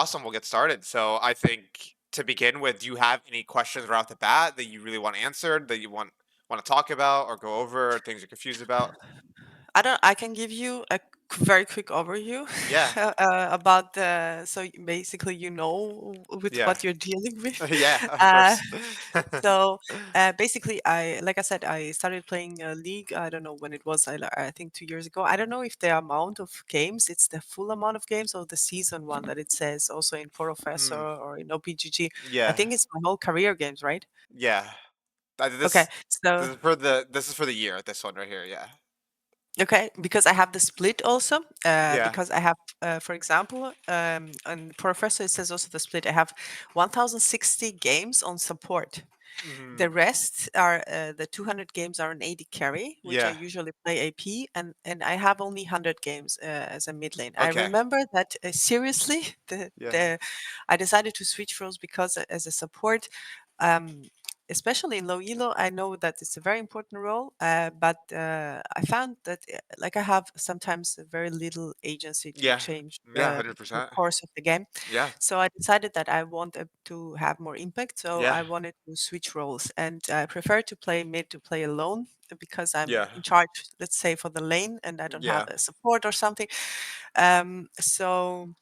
awesome. We'll get started. So I think to begin with, do you have any questions right off the bat that you really want answered, that you want to talk about or go over, or things you're confused about? I can give you a very quick overview Yeah, about basically with yeah, what you're dealing with. yeah, of Uh, course. so basically, like I said, I started playing League. I don't know when it was. I think 2 years ago. I don't know if the amount of games, it's the full amount of games or the season one that it says also in Professor Mm, or in OPGG. I yeah, think it's my whole career games, right? yeah. Okay, This so is for the year. This one right here. Yeah, okay, because I have the split also. yeah. Because I have, for example, on Professor, it says also the split. I have 1060 games on support. The Hmm. rest are the 200 games are an AD carry, which I Yeah. usually play AP, and I have only 100 games as a mid lane. I Okay. remember that seriously, Yeah. the I decided to switch roles because as a support. Um, Especially in low elo, I know that it's a very important role, but I found that like I have sometimes very little agency to Yeah. change Yeah. hundred the percent. course of the game. Yeah. So I decided that I wanted to have more impact. So Yeah. I wanted to switch roles, and I prefer to play mid to play alone because I'm Yeah. in charge, let's say, for the lane, and I don't have Yeah. a support or something. So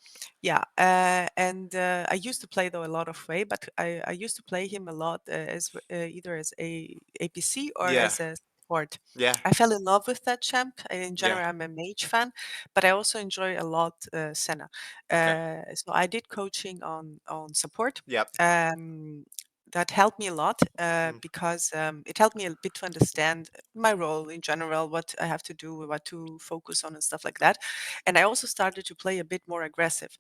yeah, and I used to play though a lot of Hwei, but I used to play him a lot either as a APC or Yeah. as a support. Yeah. I fell in love with that champ. In Yeah. general, I'm a mage fan, but I also enjoy a lot Senna. Okay. So I did coaching on support. Yep. Um, that helped me a lot Mm. because it helped me a bit to understand my role in general, what I have to do, what to focus on, and stuff like that. And I also started to play a bit more aggressive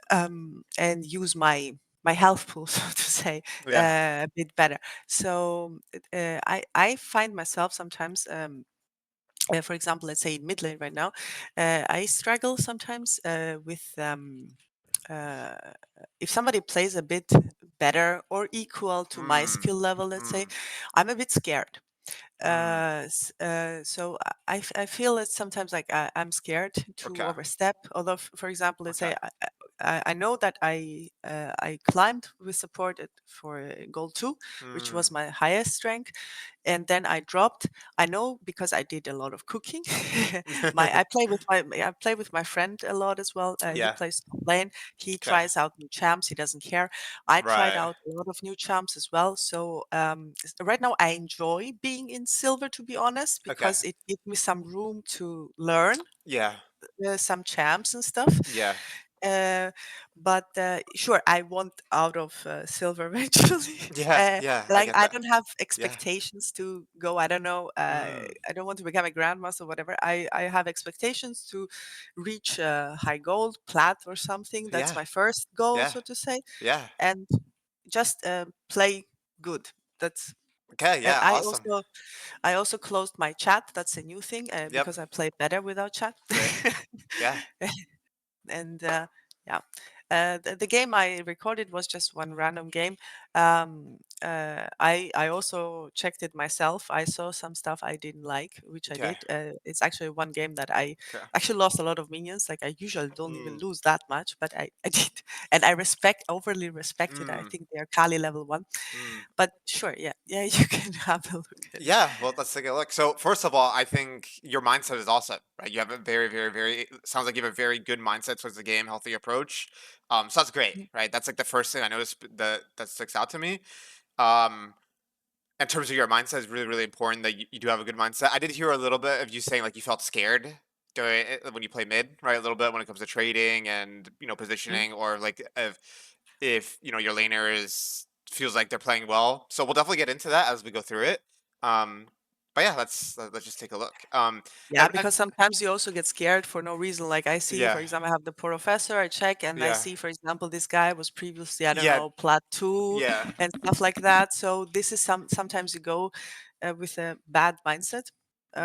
and use my health pool, so to say, Yeah. a bit better. So I find myself sometimes. For example, let's say in mid lane right now, I struggle sometimes with uh, if somebody plays a bit better or equal to my Mm. skill level, let's say, Mm. I'm a bit scared. Mm. So I feel that sometimes like I'm scared to Okay. overstep. Although, for example, let's Okay. say I know that I climbed with support for gold 2, which was Mm. my highest rank, and then I dropped. I know because I did a lot of cooking. my I play with my friend a lot as well. He Yeah. plays top lane. He Okay. tries out new champs. He doesn't care. I tried Right. out a lot of new champs as well. So right now I enjoy being in silver, to be honest, Okay. because it gives me some room to learn Yeah. some champs and stuff. Yeah. Uh, but sure, I want out of silver eventually. Yeah. Yeah. I Like get I that. don't have Yeah. expectations to go. I don't know. Mm. I don't want to become a grandmaster or whatever. I have expectations to reach high gold, plat, or something. That's Yeah. my first goal, Yeah. so to say, Yeah. and just play good. That's Okay. and Yeah. Awesome. I also closed my chat. That's a new thing Yep. because I play better without chat. Great. Yeah. And yeah, the game I recorded was just one random game. I also checked it myself. I saw some stuff I didn't like, which I Okay. did. It's actually one game that I Okay. actually lost a lot of minions. Like I usually don't even Mm. lose that much, but I did, and I overly respect it. I Mm. think they are Kali level 1. Mm. But sure, yeah, yeah, you can have a look at it. Yeah, well, let's take a look. So, first of all, I think your mindset is awesome, right? You have a very, very, very sounds like you have a very good mindset towards the game, healthy approach. So that's great, Mhm. right? That's like the first thing I noticed that sticks out to me. Um, in terms of your mindset, is really, really important that you do have a good mindset. I did hear a little bit of you saying like you felt scared during when you play mid, right? A little bit when it comes to trading and Mhm. positioning, or like if your laner is feels like they're playing well. So we'll definitely get into that as we go through it. Um, but yeah, let's just take a look. Yeah, And because sometimes you also get scared for no reason. Like I see, for yeah, example, I have the professor, I check and I yeah, see, for example, this guy was previously, I don't yeah, know, plat 2 yeah, and stuff like that. So this is sometimes you go with a bad mindset.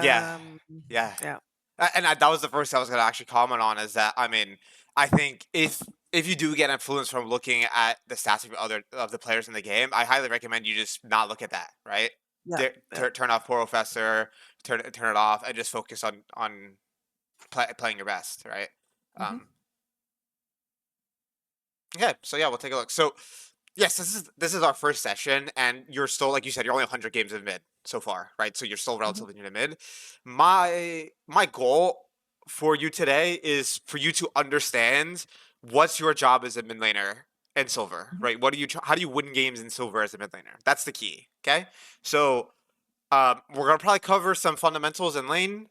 yeah, Um, yeah. yeah. That was the first thing I was gonna actually comment on is that I mean I think if you do get influence from looking at the stats of the players in the game, I highly recommend you just not look at that, right? Yeah. Yeah. Turn off Professor, turn it off, and just focus on playing your best, right? Mhm. Um, Okay, so yeah, we'll take a look. So yes, this is our first session, and you're still, like you said, you're only 100 games in mid so far, right? So you're still Mhm, relatively new to mid. My goal for you today is for you to understand what's your job as a mid laner in silver, mhm, right? How do you win games in silver as a mid laner? That's the key. Okay, so we're gonna probably cover some fundamentals in lane.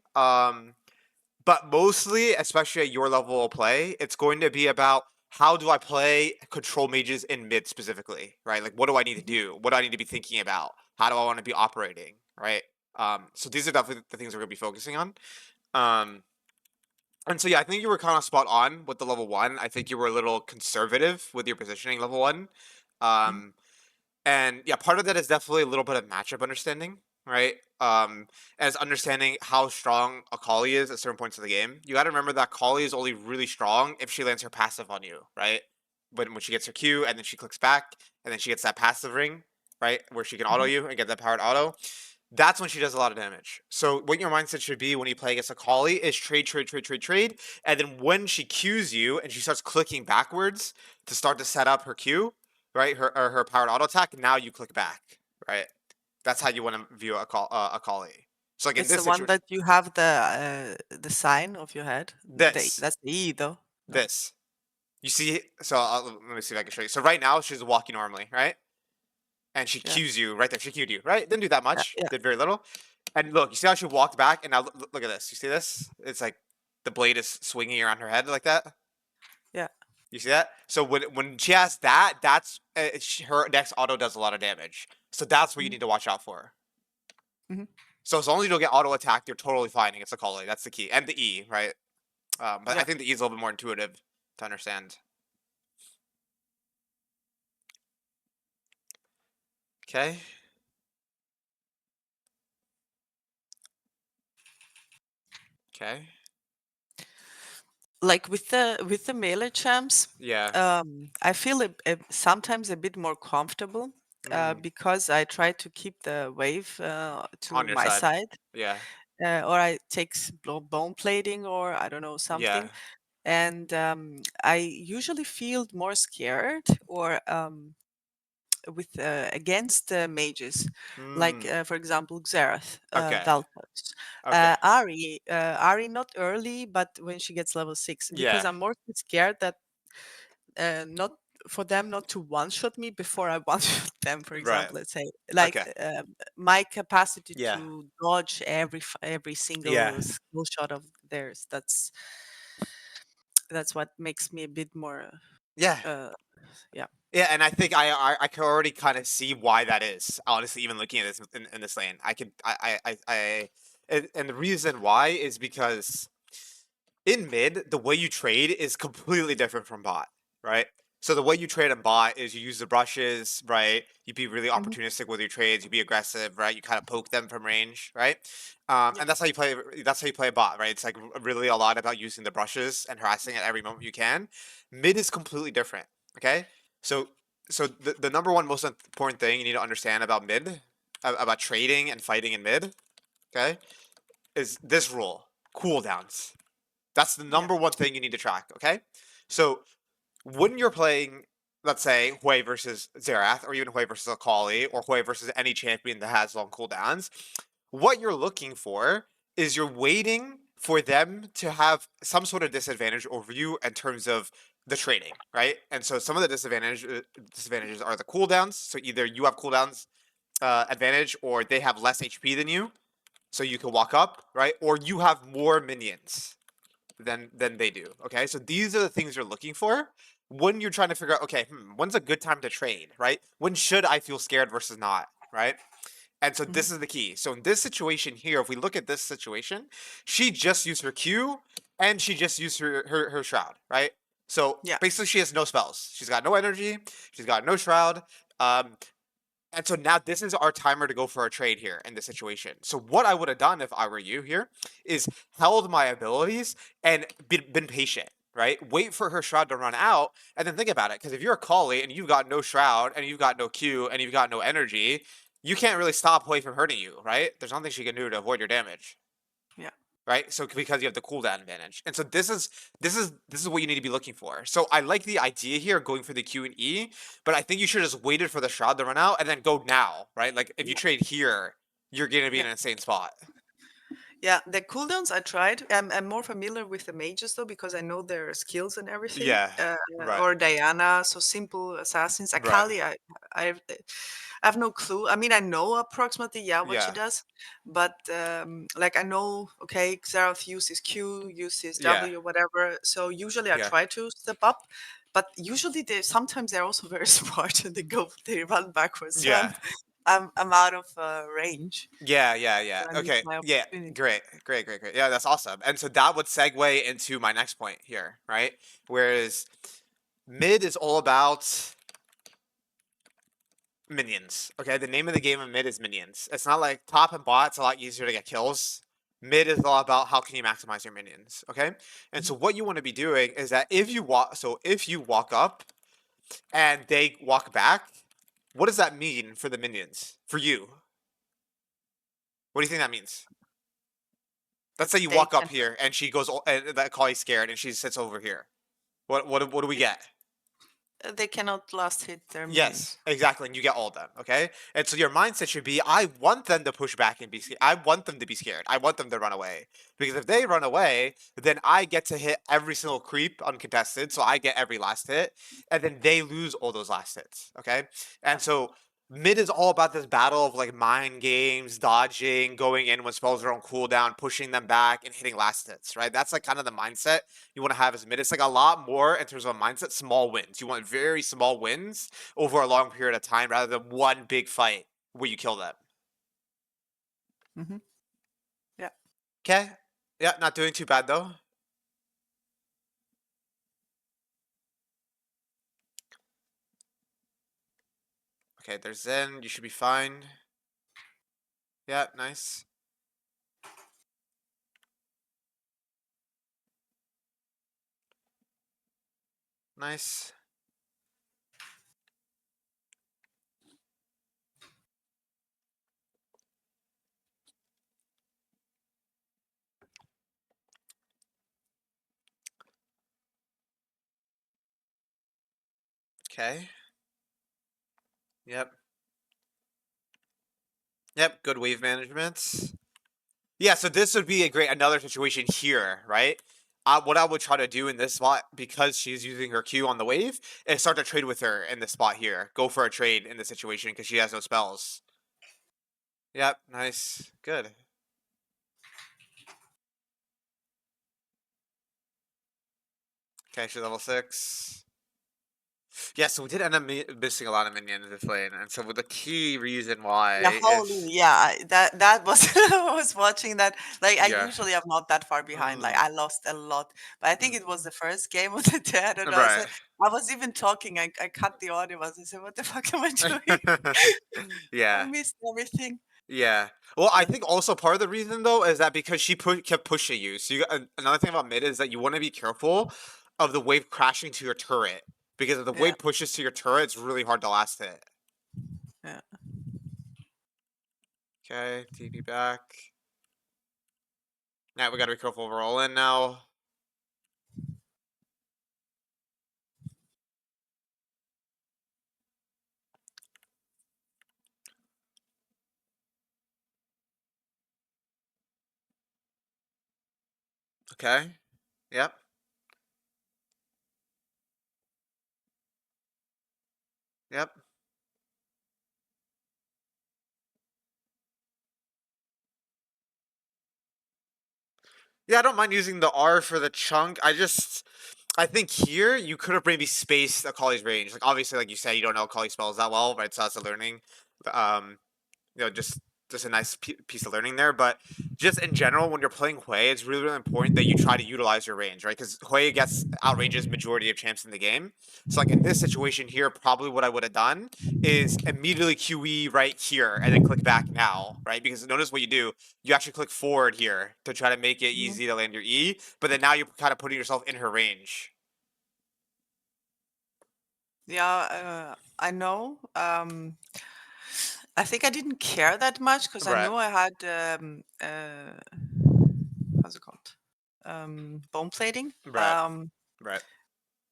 But mostly, especially at your level of play, it's going to be about how do I play control mages in mid specifically, right? Like, what do I need to mhm. do? What do I need to be thinking about? How do I want to be operating, right? So these are definitely the things we're going to be focusing on. Um, and so, yeah, I think you were kind of spot on with the level one. I think you were a little conservative with your positioning level one. Mhm, Um, and yeah, part of that is definitely a little bit of matchup understanding, right? As understanding how strong a Kali is at certain points of the game. You got to remember that Kali is only really strong if she lands her passive on you, right? When she gets her Q and then she clicks back and then she gets that passive ring, right, where she can auto mhm. you and get that powered auto. That's when she does a lot of damage. So what your mindset should be when you play against a Kali is trade, trade, trade, trade, trade, and then when she Qs you and she starts clicking backwards to start to set up her Q, right, her powered auto attack, now you click back, right? That's how you want to view a Kali. So like in It's this the one situation, that you have the sign of your head. this, That's the E though. No. this, you see. So let me see if I can show you. So right now she's walking normally, right? And she Yeah. cues you right there. She cued you, right? Didn't do that Yeah. much. Yeah. Did very little. And look, you see how she walked back, and now look at this. You see this? It's like the blade is swinging around her head like that. Yeah. You see that? So when she has that, that's her next auto does a lot of damage. So that's what you Mhm, need to watch out for. mhm. So as long as you don't get auto attacked, you're totally fine against the Kali. That's the key, and the E, right? But I Yeah. think the E is a little bit more intuitive to understand. Okay. Okay. Like with the melee champs, Yeah. I feel sometimes a bit more comfortable Mm, because I try to keep the wave on to your my side. side, Yeah. or I take bone plating or I don't know Yeah. something, and I usually feel more scared or with against mages, like Mm, for example Xerath, okay. Vel'Koz, Okay. Ari not early, but when she gets level 6, because Yeah. I'm more scared that not for them not to one shot me before I one shot them. For Right. example, let's say like Okay. my capacity Yeah. to dodge every Yeah. single skill shot of theirs. That's what makes me a bit more. Yeah. Uh, yeah. Yeah, and I think I can already kind of see why that is. Honestly, even looking at this in this lane, I could and the reason why is because in mid, the way you trade is completely different from bot, right? So the way you trade in bot is you use the brushes, right? You be really Mhm. opportunistic with your trades. You be aggressive, right? You kind of poke them from range, right? Yeah. And that's how you play. That's how you play a bot, right? It's like really a lot about using the brushes and harassing at every moment you can. Mid is completely different. Okay, so the number one most important thing you need to understand about mid, about trading and fighting in mid, okay, is this rule: cooldowns. That's the Yeah. number one thing you need to track, okay? So when you're playing, let's say, Hwei versus Xerath, or even Hwei versus Akali, or Hwei versus any champion that has long cooldowns, what you're looking for is you're waiting for them to have some sort of disadvantage over you in terms of the trading, right? And so some of the disadvantages are the cooldowns. So either you have cooldowns advantage, or they have less HP than you, so you can walk up, right? Or you have more minions than they do. Okay, so these are the things you're looking for when you're trying to figure out, okay, when's a good time to trade, right? When should I feel scared versus not, right? And so Mhm. this is the key. So in this situation here, if we look at this situation, she just used her Q and she just used her shroud, right? So Yeah. basically she has no spells. She's got no energy, she's got no shroud. And so now this is our timer to go for a trade here in this situation. So what I would have done if I were you here is held my abilities and been patient, right? Wait for her shroud to run out and then think about it. Because if you're a Kali and you've got no shroud and you've got no Q and you've got no energy, you can't really stop Hwei from hurting you, right? There's nothing she can do to avoid your damage. Yeah. right? So because you have the cooldown advantage, and so this is what you need to be looking for. So I like the idea here of going for the Q and E, but I think you should have just waited for the shroud to run out and then go now, right? Like if you Yeah, trade here, you're gonna be yeah. in an insane spot. Yeah, the cooldowns I tried. I'm more familiar with the mages though because I know their skills and everything. Yeah, right, Or Diana, so simple assassins. right, Akali, I I have no clue. I mean, I know approximately, yeah, what she yeah, does, but like I know, okay, Xerath uses Q, uses yeah, W, whatever. So usually I yeah, try to step up, but usually they sometimes they're also very smart and they run backwards. So yeah. I'm out of range. Yeah, yeah, So yeah. I miss Okay. my Yeah. opportunity. Great. Great, great, great. Yeah, that's awesome. And so that would segue into my next point here, right? Whereas mid is all about minions. Okay. The name of the game of mid is minions. It's not like top and bot, it's a lot easier to get kills. Mid is all about how can you maximize your minions. Okay. And Mhm. so what you want to be doing is that if you walk up and they walk back, what does that mean for the minions? For you? What do you think that means? Let's say you They walk up can here and she goes, and that Kali's scared and she sits over here. What do we get? they cannot last hit their Yes, minions. exactly, and you get all of them. Okay, and so your mindset should be, I want them to push back and be scared. I want them to be scared. I want them to run away because if they run away, then I get to hit every single creep uncontested, so I get every last hit, and then they lose all those last hits. Okay, Yeah. and so mid is all about this battle of like mind games, dodging, going in when spells are on cooldown, pushing them back, and hitting last hits. Right, that's like kind of the mindset you want to have as mid. It's like a lot more in terms of a mindset, small wins. You want very small wins over a long period of time rather than one big fight where you kill them. Hmm. Yeah. Okay? Yeah, not doing too bad though. Okay, there's Zen. You should be fine. Yeah, nice. Nice. Okay. Yep. Yep, good wave management. Yeah, so this would be a great another situation here, right? What I would try to do in this spot, because she's using her Q on the wave, is start to trade with her in this spot here. Go for a trade in this situation because she has no spells. Yep, nice. Good. Okay, she's level 6. Yeah, so we did end up missing a lot of minions this lane, and so the key reason Yeah, why holy, is yeah, that was I was watching that. Like I yeah, usually am not that far behind. Like mm, I lost a lot, but I think mm, it was the first game of the day. I don't know. right, I was even talking. I cut the audio. I said, "What the fuck am I doing? I yeah, missed everything." yeah. Well, I Yeah, think also part of the reason though is that because she kept pushing you. So another thing about mid is that you want to be careful of the wave crashing to your turret because if the yeah, wave pushes to your turret, it's really hard to last hit. yeah. Okay, TP back. Now we gotta be careful of roll in now. Okay. Yep. Yep. Yeah, I don't mind using the R for the chunk. I think here you could have maybe spaced Akali's range. Like obviously, like you said, you don't know Akali spells that well, right? So that's a learning. Um, just a nice piece of learning there. But just in general, when you're playing Hwei, it's really important that you try to utilize your range, right? Because Hwei gets outranges majority of champs in the game. So like in this situation here, probably what I would have done is immediately QE right here and then click back now, right? Because notice what you do, you actually click forward here to try to make it Mhm. easy to land your E, but then now you're kind of putting yourself in her range. Yeah, I know. I think I didn't care that much because I Right. knew I had how's it bone plating. Right. Right.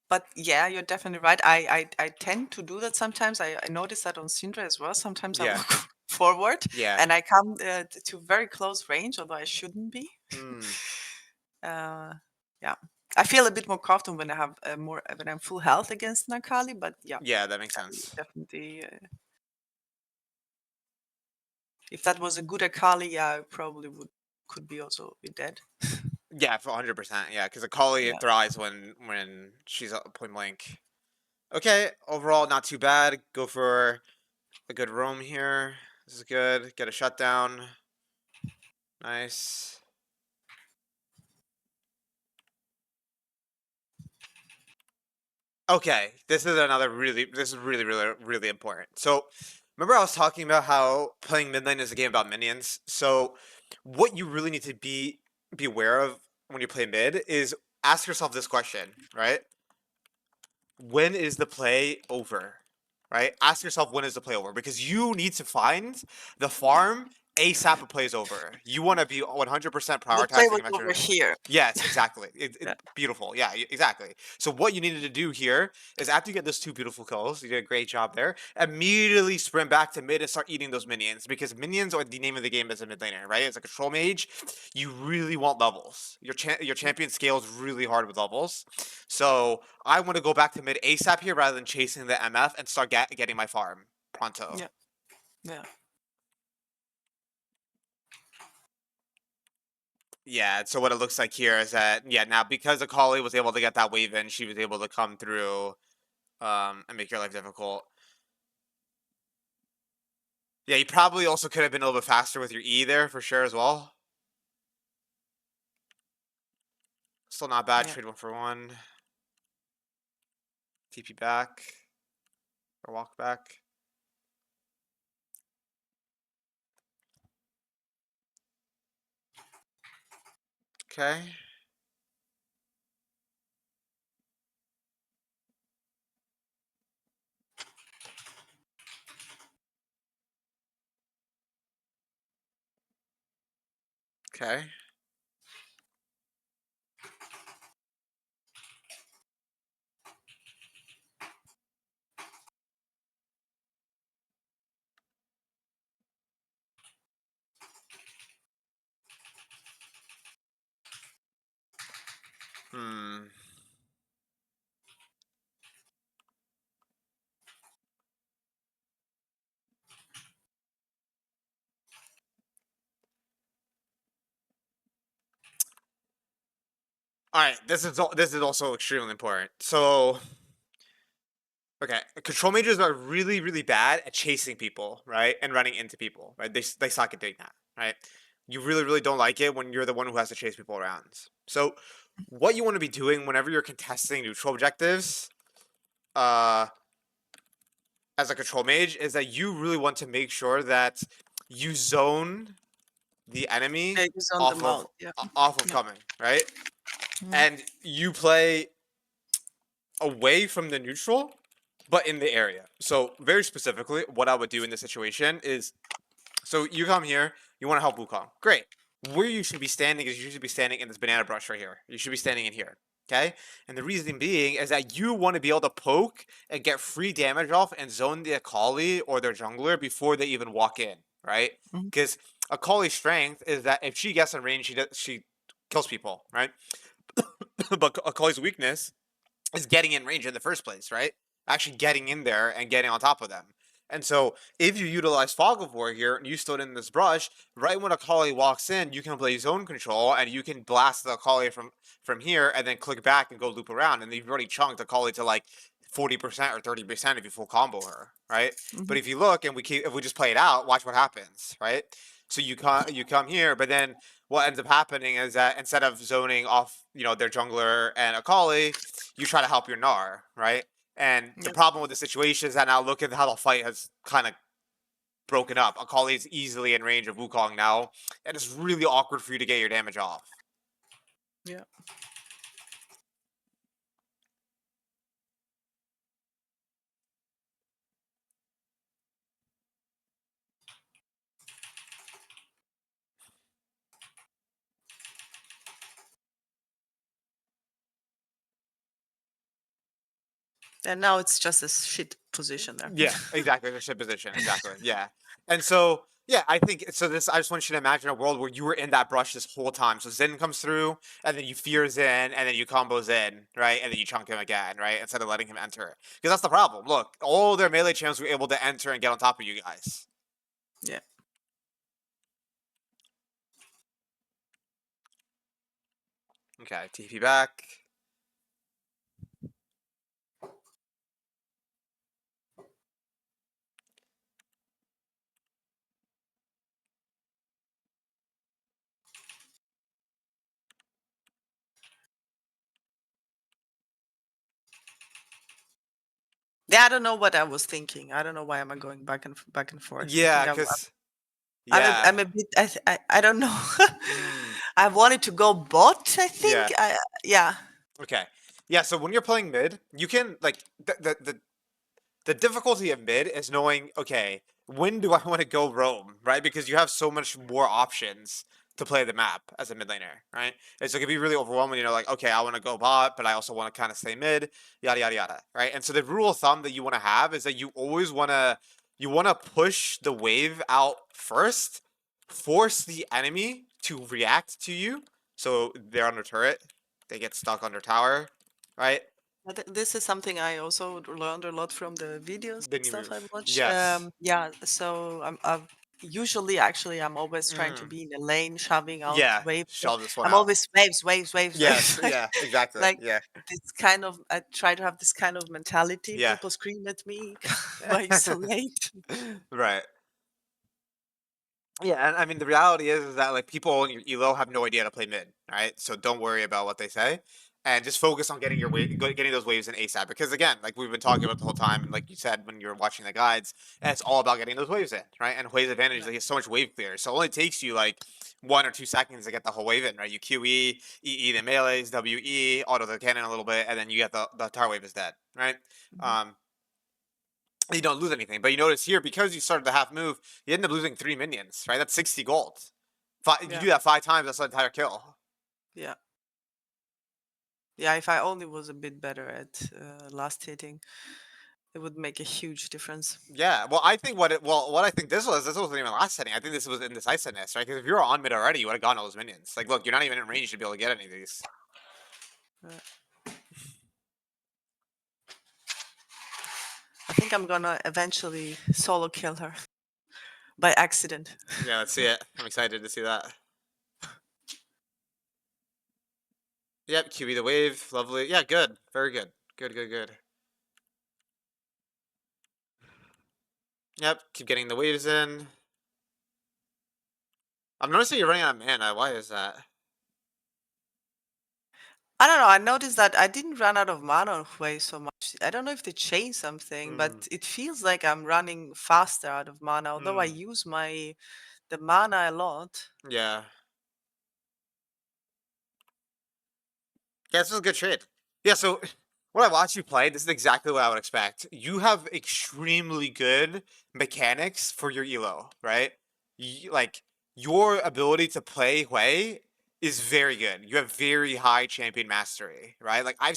But yeah, you're definitely right. I tend to do that sometimes. I notice that on Syndra as well. Sometimes I Yeah. walk forward Yeah. and I come to very close range, although I shouldn't be. Mm. Uh, yeah, I feel a bit more confident when I have more when I'm full health against Nakali. But yeah, Yeah, that makes sense. definitely. If that was a good Akali, yeah, I probably would could be also be dead. Yeah, for 100%. Yeah, because Akali Yeah, thrives when she's point blank. Okay, overall not too bad. Go for a good roam here. This is good. Get a shutdown. Nice. Okay, this is really important. So, remember I was talking about how playing Midnight is a game about minions. So, what you really need to be aware of when you play mid is ask yourself this question, right? When is the play over? Right? Ask yourself when is the play over because you need to find the farm ASAP. A play is over. You want to be 100% the play prioritizing was eventually. over here. Yes, exactly. Yeah, Beautiful. Yeah, exactly. So what you needed to do here is after you get those two beautiful kills, you did a great job there. Immediately sprint back to mid and start eating those minions because minions are the name of the game as a mid laner, right? As a control mage, you really want levels. Your yeah, champion scales really hard with levels. So I want to go back to mid ASAP here rather than chasing the MF and start getting my farm pronto. yeah, yeah. Yeah, so what it looks like here is that yeah, now because Akali was able to get that wave in, she was able to come through and make your life difficult. Yeah, you probably also could have been a little bit faster with your E there for sure as well. Still not bad. Yeah. Trade 1 for 1. TP back or walk back. Okay. Okay. Hmm. All right. This is also extremely important. So okay, control mages are really bad at chasing people, right, and running into people, right? They suck at doing that, right? You really don't like it when you're the one who has to chase people around. So, what you want to be doing whenever you're contesting neutral objectives, uh, as a control mage, is that you really want to make sure that you zone the enemy It is on the off of mouth. Yeah, yeah. coming, right? Mhm. And you play away from the neutral, but in the area. So very specifically, what I would do in this situation is, so you come here, you want to help Wukong. Great. Where you should be standing is you should be standing in this banana brush right here. You should be standing in here. Okay? And the reason being is that you want to be able to poke and get free damage off and zone the Akali or their jungler before they even walk in, right? Mhm. Because Akali's strength is that if she gets in range, she kills people, right? But Akali's weakness is getting in range in the first place, right? Actually getting in there and getting on top of them. And so if you utilize Fog of War here and you stood in this brush, right when Akali walks in, you can play zone control and you can blast the Akali from here and then click back and go loop around. And you've already chunked Akali to like 40% or 30% if you full combo her, right? But Mhm. if you look and if we just play it out, watch what happens, right? So you come here, but then what ends up happening is that instead of zoning off, their jungler and Akali, you try to help your Gnar, right? And the Yeah, problem with the situation is that now look at how the fight has kind of broken up. Akali is easily in range of Wukong now, and it's really awkward for you to get your damage off. yeah. And now it's just a shit position there. Yeah, exactly. The ship position, exactly. Yeah, and so yeah, I think so. This I just want you to imagine a world where you were in that brush this whole time. So Zen comes through, and then you fear Zen, and then you combo Zen, right, and then you chunk him again, right, instead of letting him enter. Because that's the problem. Look, all their melee champs were able to enter and get on top of you guys. Yeah. Okay, TP back. Yeah, I don't know what I was thinking. I don't know why am I going back and forth. I Yeah, think because yeah, I'm a bit I don't know. mm, I wanted to go bot, I think. yeah. Yeah. Okay, yeah. So when you're playing mid, you can like the difficulty of mid is knowing, okay, when do I want to go roam, right? Because you have so much more options to play the map as a mid laner, right? And so it can be really overwhelming. You know, like, okay, I want to go bot, but I also want to kind of stay mid, yada yada yada, right? And so the rule of thumb that you want to have is that you always want to push the wave out first, force the enemy to react to you, so they're under turret, they get stuck under tower, right? This is something I also learned a lot from the videos Then and you stuff I move. watch. Yes. Yeah, so I'm usually actually I'm always trying to Mm. be in a lane, shoving out Yeah, waves. shell this one I'm out. always waves, waves, waves, Yes, waves. yeah, exactly. Like Yeah, this kind of I try to have this kind of mentality. yeah. People scream at me, why are you so late? Right. Yeah, and I mean the reality is that like people in your elo have no idea how to play mid, right? So don't worry about what they say, and just focus on getting your getting those waves in ASAP. Because again, like we've been talking about the whole time, and like you said when you were watching the guides, and it's all about getting those waves in, right? And Hwei's advantage is Yeah. he has so much wave clear, so it only takes you like 1 or 2 seconds to get the whole wave in, right? You QE, EE the melees, WE, auto the cannon a little bit, and then you get the tower wave is dead, right? Mhm. Um, you don't lose anything. But you notice here, because you started the half move, you end up losing 3 minions, right? That's 60 gold. You Yeah. do that 5 times, that's an entire kill. Yeah. Yeah, if I only was a bit better at last hitting, it would make a huge difference. Yeah, well, I think what I think this wasn't even last setting. I think this was indecisiveness, right? Because if you were on mid already, you would have gotten all those minions. Like, look, you're not even in range to be able to get any of these. Uh, I think I'm gonna eventually solo kill her by accident. Yeah, let's see it. I'm excited to see that. Yep, QB the wave, lovely. Yeah, good, very good, good, good, good. Yep, keep getting the waves in. I'm noticing you're running out of mana. Why is that? I don't know. I noticed that I didn't run out of mana on Hwei so much. I don't know if they changed something, Hmm. but it feels like I'm running faster out of mana, although I Hmm. use the mana a lot. Yeah. Yeah, this is a good trade. Yeah, so when I watch you play, this is exactly what I would expect. You have extremely good mechanics for your elo, right? Like your ability to play Hwei is very good. You have very high champion mastery, right? Like I'm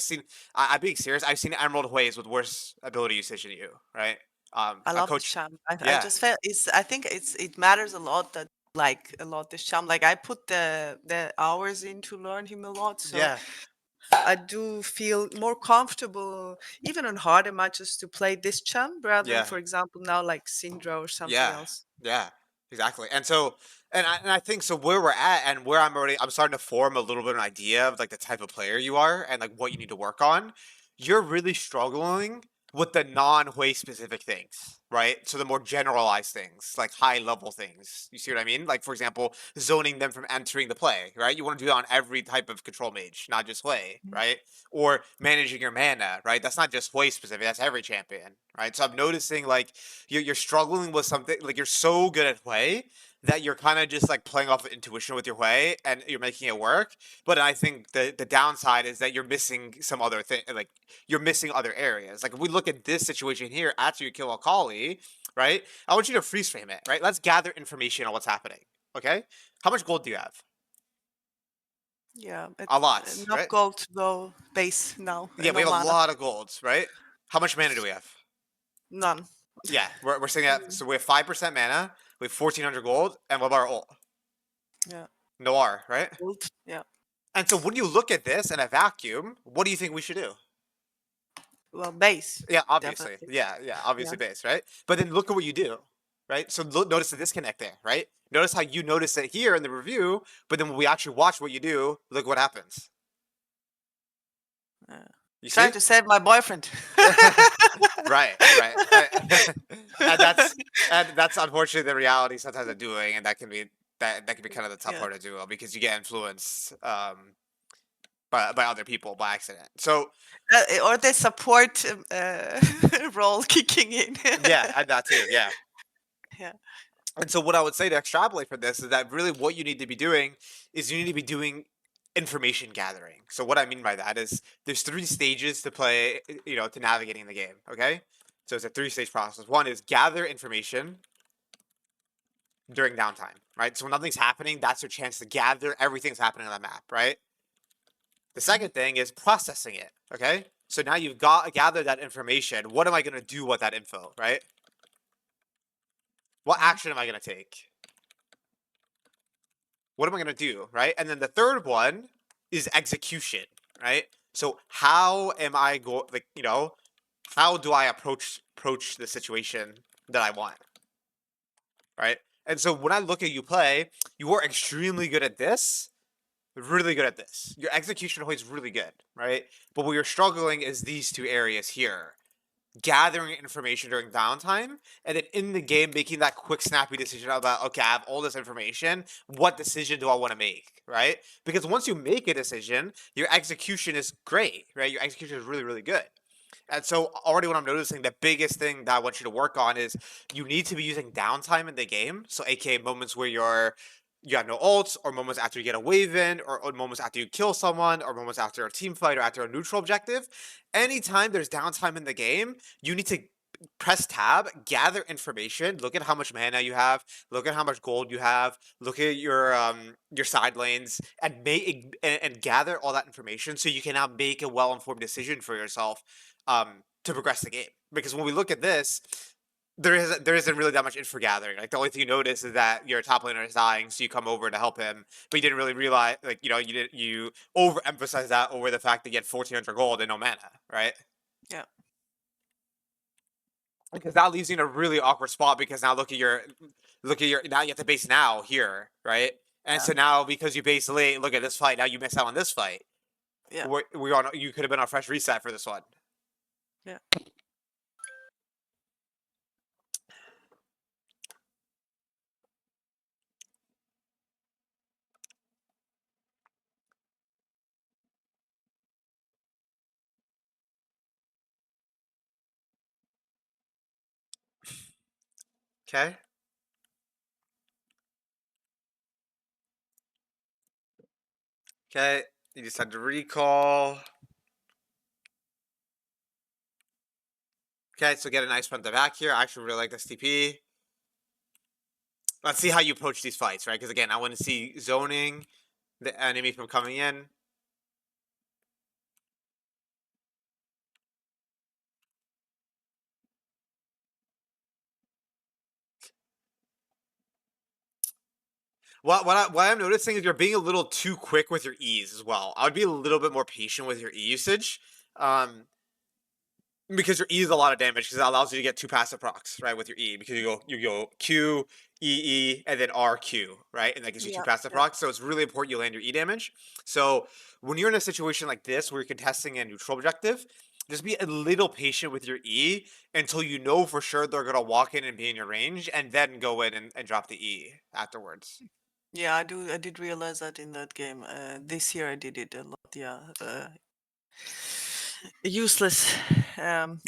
being serious. I've seen Emerald Hweis with worse ability usage than you, right? I A love this coach. charm. I Yeah, just felt I think it matters a lot that like a lot this charm. Like I put the hours in to learn him a lot, so yeah, I do feel more comfortable even on harder matches to play this champ rather than, yeah. for example, now like Syndra or something Yeah, else. yeah, exactly. And so, and I think so. Where we're at, and where I'm starting to form a little bit of an idea of like the type of player you are, and like what you need to work on. You're really struggling with the non-Hui specific things, right? So the more generalized things, like high level things. You see what I mean? Like for example, zoning them from entering the play, right? You want to do that on every type of control mage, not just Hui, Mhm. right? Or managing your mana, right? That's not just Hui specific. That's every champion, right? So I'm noticing like you're struggling with something like you're so good at Hwei that you're kind of just like playing off of intuition with your Hwei and you're making it work. But I think the downside is that you're missing some other thing, like you're missing other areas. Like if we look at this situation here after you kill Akali, right? I want you to freeze frame it, right? Let's gather information on what's happening. Okay, how much gold do you have? Yeah, A lot, enough right? gold to go base now, Yeah, we no have a mana. lot of golds, right? How much mana do we have? None. Yeah, we're saying that. Mm, So we have 5% mana. We have 1,400 gold, and what about our ult? yeah. Noir, right? Old. Yeah. And so when you look at this in a vacuum, what do you think we should do? Well, base. Yeah, obviously. Definitely. Yeah, Yeah. obviously base, right? But then look at what you do, right? So notice the disconnect there, right? Notice how you notice it here in the review, but then when we actually watch what you do, look what happens. Uh, You Trying see? to save my boyfriend. Right, right. And that's unfortunately the reality sometimes of doing, and that can be kind of the tough Yeah. part of duo because you get influenced by other people by accident. So Or the support role kicking in. yeah, and that too, yeah. Yeah. And so what I would say to extrapolate from this is that really what you need to be doing is you need to be doing information gathering. So what I mean by that is there's three stages to play, to navigating the game. Okay, so it's a three-stage process. One is gather information during downtime, right? So when nothing's happening, that's your chance to gather everything's happening on the map, right? The Mhm. second thing is processing it. Okay, so now you've got gathered that information. What am I going to do with that info, right? What Mhm. action am I going to take? What am I going to do, right? And then the third one is execution, right? So how am I going, how do I approach the situation that I want, right? And so when I look at you play, you are extremely good at this, really good at this. Your execution is really good, right? But where you're struggling is these two areas here. Gathering information during downtime, and then in the game making that quick, snappy decision about, okay, I have all this information. What decision do I want to make, right? Because once you make a decision, your execution is great, right? Your execution is really, really good. And so already what I'm noticing, the biggest thing that I want you to work on is you need to be using downtime in the game. So aka moments where you have no ults, or moments after you get a wave in, or moments after you kill someone, or moments after a team fight, or after a neutral objective. Anytime there's downtime in the game, you need to press tab, gather information, look at how much mana you have, look at how much gold you have, look at your side lanes, and and gather all that information so you can now make a well-informed decision for yourself to progress the game. Because when we look at this, there isn't really that much info gathering. Like the only thing you notice is that your top laner is dying, so you come over to help him, but you didn't really realize, you overemphasize that over the fact that you had 1,400 gold and no mana, right? Yeah. Because that leaves you in a really awkward spot because now look at your now you have to base now here, right? And Yeah. so now because you base late, look at this fight. Now you miss out on this fight. Yeah. You could have been on a fresh reset for this one. Yeah. Okay. Okay. You just had to recall. Okay, so get a nice front to back here. I actually really like this TP. Let's see how you approach these fights, right? Because again, I want to see zoning the enemy from coming in. What I'm noticing is you're being a little too quick with your E's as well. I would be a little bit more patient with your E usage. Um, because your E is a lot of damage because it allows you to get two passive procs, right, with your E, because you go Q, E, and then RQ, right? And that gives you two Yeah. passive Yeah. procs. So it's really important you land your E damage. So when you're in a situation like this where you're contesting a neutral objective, just be a little patient with your E until you know for sure they're gonna walk in and be in your range, and then go in and drop the E afterwards. Yeah, I do. I did realize that in that game. This year I did it a lot. Yeah. Useless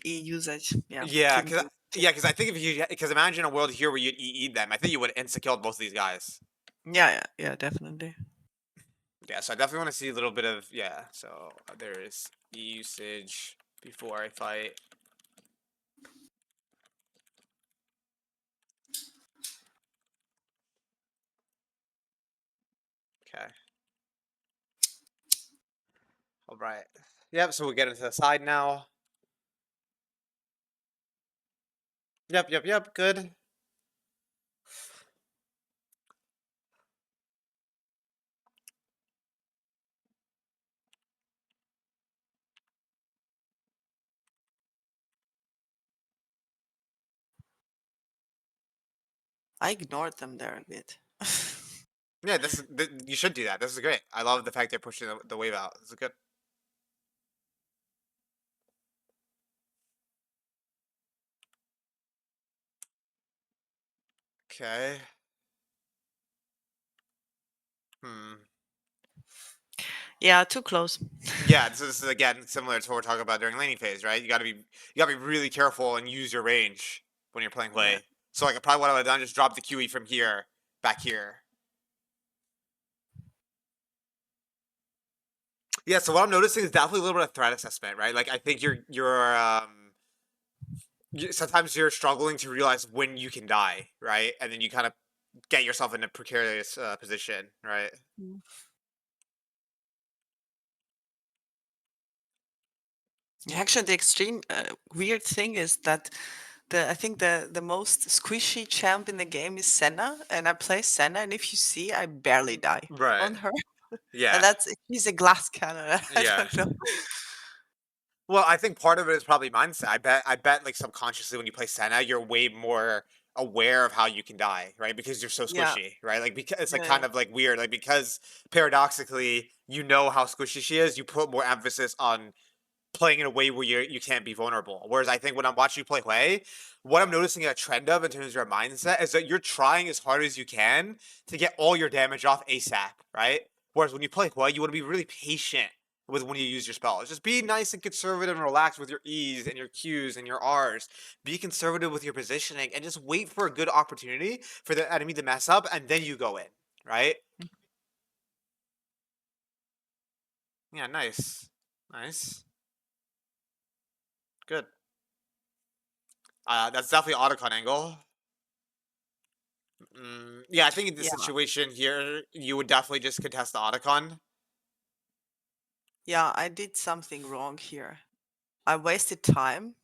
e usage. Yeah. Yeah, Couldn't because use it. yeah, because I think if you because imagine a world here where you'd EE them, I think you would insta killed both of these guys. Yeah. Yeah. Yeah. Definitely. Yeah, so I definitely want to see a little bit of yeah. So there is E usage before I fight. Okay. All right. Yep. So we get into the side now. Yep, yep, yep. Good. I ignored them there a bit. Yeah, you should do that. This is great. I love the fact they're pushing the wave out. This is good. Okay. Hmm. Yeah, too close. Yeah, so this is again similar to what we're talking about during laning phase, right? You gotta be really careful and use your range when you're playing Yeah. Hwei. So like probably what I would have done is drop the QE from here back here. Yeah, so what I'm noticing is definitely a little bit of threat assessment, right? Like I think sometimes you're struggling to realize when you can die, right? And then you kind of get yourself in a precarious position, right? Mm. Actually, the extreme weird thing is that I think the most squishy champ in the game is Senna, and I play Senna, and if you see, I barely die Right. on her, and Yeah. that's she's a glass cannon. I Yeah. don't know. Well, I think part of it is probably mindset. I bet like subconsciously when you play Senna, you're way more aware of how you can die, right? Because you're so Yeah, squishy, right? Like because it's like yeah, kind of like weird, like because paradoxically, you know how squishy she is, you put more emphasis on playing in a way where you can't be vulnerable. Whereas I think when I'm watching you play Hwei, what I'm noticing a trend of in terms of your mindset is that you're trying as hard as you can to get all your damage off ASAP, right? Whereas when you play Hwei, you want to be really patient with when you use your spells. Just be nice and conservative and relaxed with your E's and your Q's and your R's. Be conservative with your positioning and just wait for a good opportunity for the enemy to mess up and then you go in, right? Yeah, nice. Nice. Good. That's definitely autocon angle. Yeah, I think in this yeah, situation here, you would definitely just contest the Otacon. yeah. I did something wrong here. I wasted time.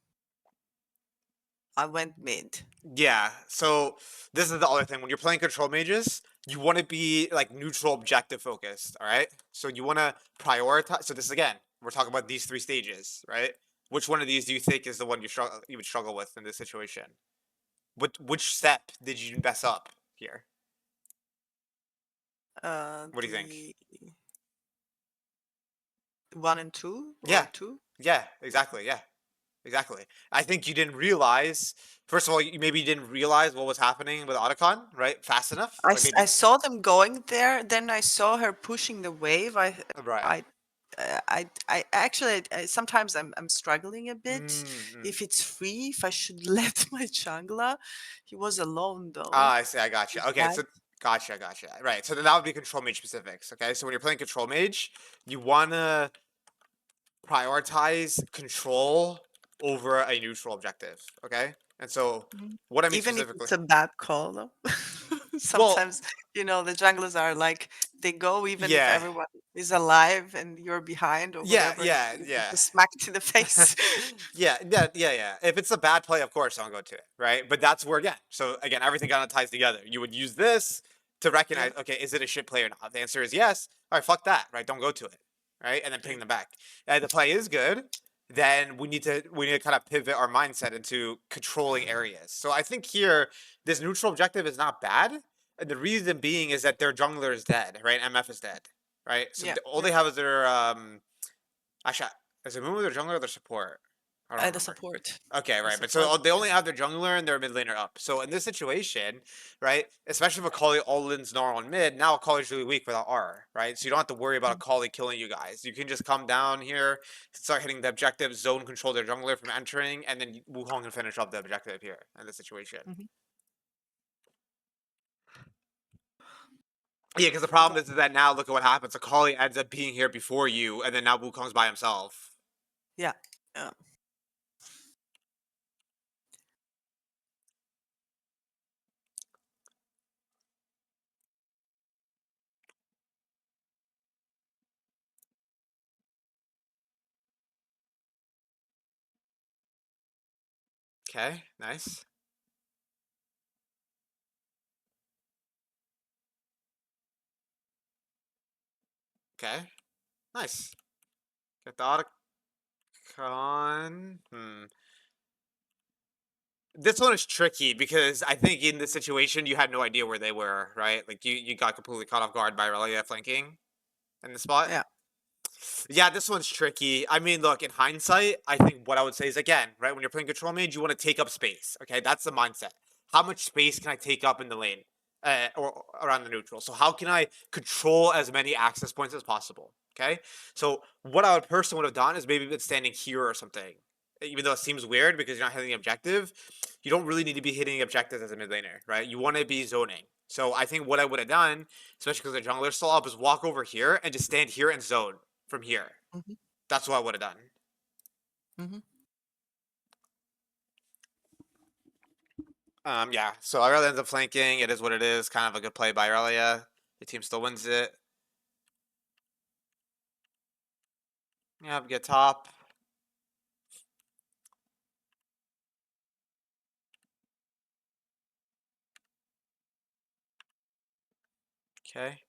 I went mid. Yeah, so this is the other thing. When you're playing control mages, you want to be like neutral objective focused, all right? So you want to prioritize. So this is again, we're talking about these three stages, right? Which one of these do you think is the one you would struggle with in this situation? Which step did you mess up here? What do you think? The 1 and 2 or Yeah, two. yeah, exactly, yeah. Exactly. I think you didn't realize. First of all, you maybe didn't realize what was happening with Otacon, right? Fast enough. Like I maybe. saw them going there. Then I saw her pushing the wave. Right. I, I actually sometimes I'm struggling a bit. Mm-hmm. If it's free, if I should let my jungler. He was alone though. Ah, I see. I got you. He's Okay, bad. so gotcha, gotcha. Right. So then that would be control mage specifics. Okay, so when you're playing control mage, you wanna prioritize control over a neutral objective. Okay, and so Mhm. what I mean Even if specifically. it's a bad call though. Well, Sometimes the junglers are like they go even if yeah, everyone is alive and you're behind or yeah, whatever. yeah, It's yeah. a smack to the face. Yeah, yeah, yeah, yeah. If it's a bad play, of course I'll go to it, right? But that's where again. So again, everything kind of ties together. You would use this to Yeah, recognize, okay, is it a shit play or not? The answer is yes. All right, fuck that, right? Don't go to it, right? And then yeah, ping them back. And the play is good. Then we need to kind of pivot our mindset into controlling areas. So I think here this neutral objective is not bad, and the reason being is that their jungler is dead, right? MF is dead, right? So yeah, all yeah. they have is their actually, is it Moon with their jungler or their support? I don't The remember. support, Okay, the right. But support. so they Yeah, only have their jungler and their mid laner up. So in this situation, right, especially if Akali all in's Gnar on mid, now Akali's really weak without R, right? So you don't have to worry about mm, Akali killing you guys. You can just come down here, start hitting the objective, zone control their jungler from entering, and then Wukong can finish up the objective here in this situation. mhm. Yeah, because the But, problem is that now look at what happens. Akali ends up being here before you, and then now Wukong's by himself. yeah, yeah. Okay, nice. Okay. Nice. Get the Otacon. This one is tricky because I think in this situation you had no idea where they were, right? Like you got completely caught off guard by Aurelia flanking in the spot. Yeah. Yeah, this one's tricky. I mean, look, in hindsight, I think what I would say is again, right, when you're playing control mage, you want to take up space. Okay, that's the mindset. How much space can I take up in the lane or around the neutral? So how can I control as many access points as possible? Okay, so what I would personally would have done is maybe been standing here or something. Even though it seems weird because you're not hitting the objective, you don't really need to be hitting objectives as a mid laner, right? You want to be zoning. So I think what I would have done, especially because the jungler's still up, is walk over here and just stand here and zone from here. Hmm. That's what I would have done. Hmm. Yeah. So Irelia ends up flanking. It is what it is. Kind of a good play by Irelia. The team still wins it. Yeah, get top. Okay.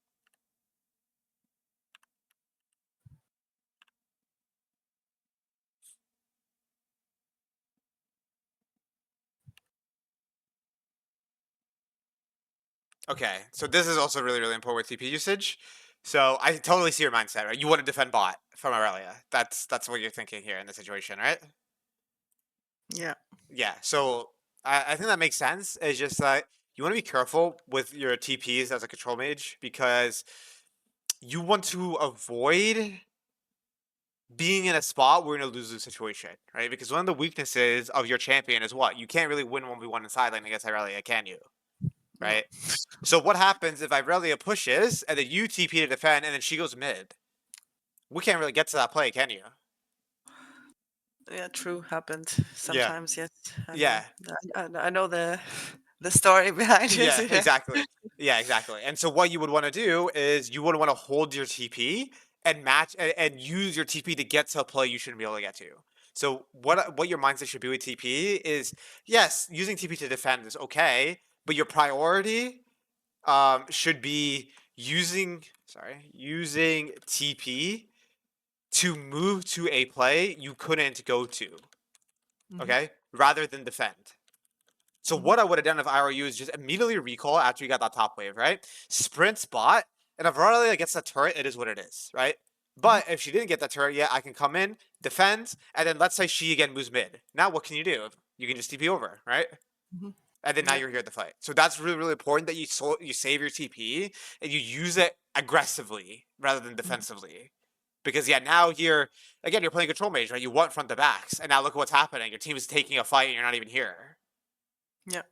Okay. So this is also really, really important with TP usage. So I totally see your mindset, right? You want to defend bot from Irelia. That's what you're thinking here in the situation, right? Yeah. Yeah. So I think that makes sense. It's just that you want to be careful with your TPs as a control mage because you want to avoid being in a spot where you're in a lose-lose situation, right? Because one of the weaknesses of your champion is what? You can't really win 1v1 inside lane against Irelia, can you? No. Right? So what happens if Irelia pushes and then you TP to defend and then she goes mid? We can't really get to that play, can you? Yeah, true. Happened Yeah. sometimes. Yes, I know. Yeah. I know the story behind it. Yeah, Yeah. exactly. Yeah, exactly. And so what you would want to do is you would want to hold your TP and match and use your TP to get to a play you shouldn't be able to get to. So what your mindset should be with TP is yes, using TP to defend is okay, but your priority should be using TP to move to a play you couldn't go to, Hmm. okay, rather than defend. So Hmm. what I would have done if I were you is just immediately recall after you got that top wave, right? Sprint spot, and if Aurelia gets that turret, it is what it is, right? Hmm. But if she didn't get that turret yet, I can come in, defend, and then let's say she again moves mid. Now what can you do? You can just TP over, right? Hmm. And then now Yeah. you're here at the fight. So that's really, really important that you save your TP and you use it aggressively rather than Hmm. defensively. Because yeah, now here again you're playing control mage, right? You want front to backs, and now look at what's happening. Your team is taking a fight and you're not even here. Yeah.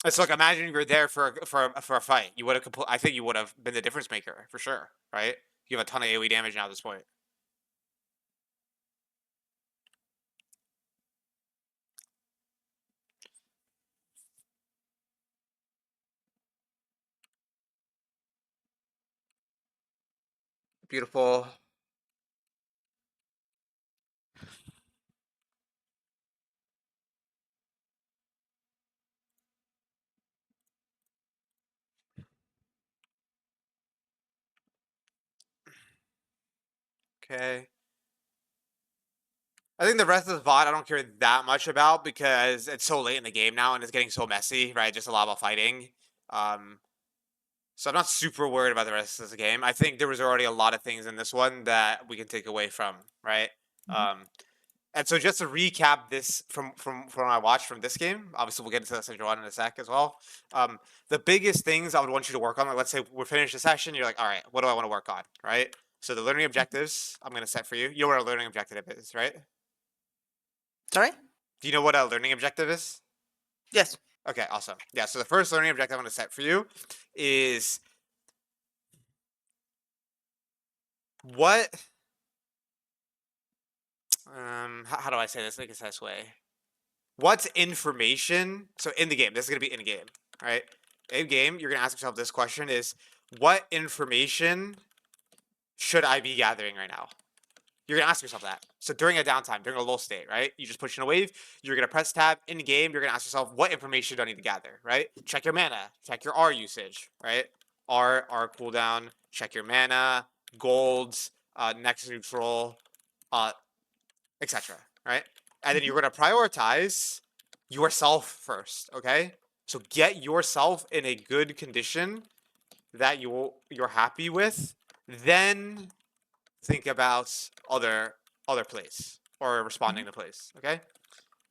It's like imagine you were there for a fight. You would have I think you would have been the difference maker for sure, right? You have a ton of AoE damage now at this point. Beautiful. Okay. I think the rest of the VOD I don't care that much about because it's so late in the game now and it's getting so messy, right? Just a lot of fighting. Um, so I'm not super worried about the rest of the game. I think there was already a lot of things in this one that we can take away from, right? Hmm. Um, And so just to recap this from what I watched from this game, obviously we'll get into the Syndra one in a sec as well. The biggest things I would want you to work on, like let's say we're finished the session, you're like, all right, what do I want to work on, right? So the learning objectives I'm gonna set for you. You know what a learning objective is, right? Sorry. Do you know what a learning objective is? Yes. Okay, awesome. Yeah, so the first learning objective I'm gonna set for you is what how do I say this? Like it's this way. What's information? So in the game, this is gonna be in game, right? In game, you're gonna ask yourself this question: is what information should I be gathering right now? You're gonna ask yourself that. So during a downtime, during a lull state, right? You just push in a wave. You're gonna press tab in game. You're gonna ask yourself, what information do I need to gather, right? Check your mana, check your R usage, right? R cooldown, check your mana, golds, next neutral, uh, etc. Right? And then Mhm. you're gonna prioritize yourself first. Okay, so get yourself in a good condition that you're happy with. Then think about other plays or Mhm. responding to plays. Okay,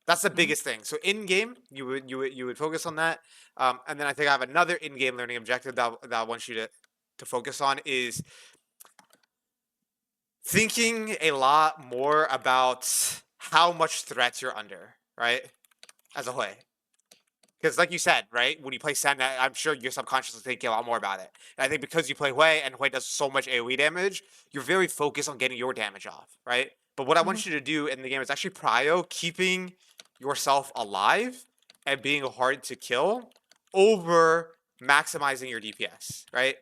that's the Mhm. biggest thing. So in game, you would focus on that, and then I think I have another in game learning objective that I want you to focus on is thinking a lot more about how much threats you're under, right? As a Hwei. Because, like you said, right, when you play Sen, I'm sure you're subconsciously thinking a lot more about it. And I think because you play Hwei and Hwei does so much AoE damage, you're very focused on getting your damage off, right? But what I Mhm. want you to do in the game is actually prio keeping yourself alive and being hard to kill over maximizing your DPS, right?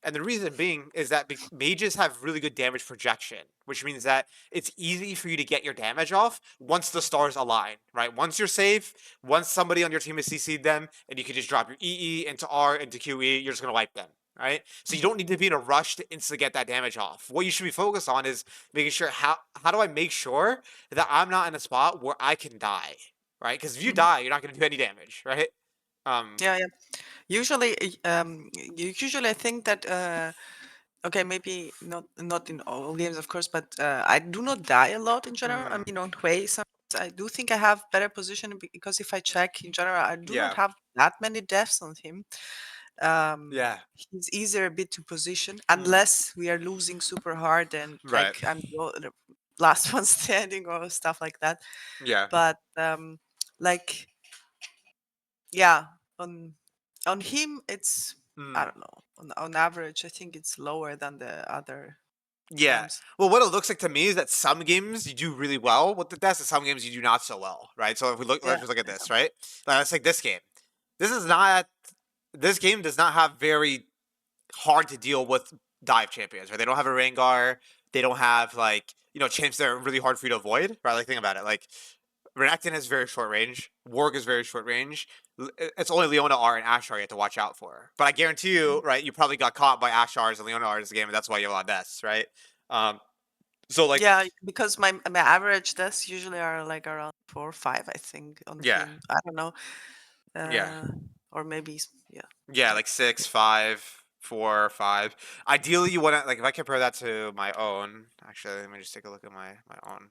And the reason being is that mages have really good damage projection, which means that it's easy for you to get your damage off once the stars align, right? Once you're safe, once somebody on your team has CC'd them, and you can just drop your EE into R into QE, you're just gonna wipe them, right? So you Mhm. don't need to be in a rush to instantly get that damage off. What you should be focused on is making sure how do I make sure that I'm not in a spot where I can die, right? Because if you Mhm. die, you're not gonna do any damage, right? Um, Yeah, yeah. Usually, usually I think that okay, maybe not in all games, of course, but I do not die a lot in general. I mm, mean, on Hwei, sometimes I do think I have better position because if I check in general, I do not yeah, have that many deaths on him. yeah, He's easier a bit to position mm, unless we are losing super hard and right, like I'm the last one standing or stuff like that. yeah, But like yeah, on on him it's I mm. don't know. On average, I think it's lower than the other Yeah. times. Well, what it looks like to me is that some games you do really well with the deaths, and some games you do not so well, right? So if we look, Yeah. let's just look at this, right? Let's take this game. This is not. This game does not have very hard to deal with dive champions, right? They don't have a Rengar. They don't have like champs that are really hard for you to avoid, right? Like think about it. Like Renekton has very short range. Warg is very short range. It's only Leona R and Ashar you have to watch out for. But I guarantee you, Mhm. right? You probably got caught by Ashars and Leona R in this game, and that's why you have a lot of deaths, right? Um, so like, Yeah, because my average deaths usually are like around 4 or 5, I think, on yeah, him. I don't know, yeah, or maybe yeah, yeah, like yeah. 6, 5, 4, 5. Ideally, you want to like if I compare that to my own. Actually, let me just take a look at my own.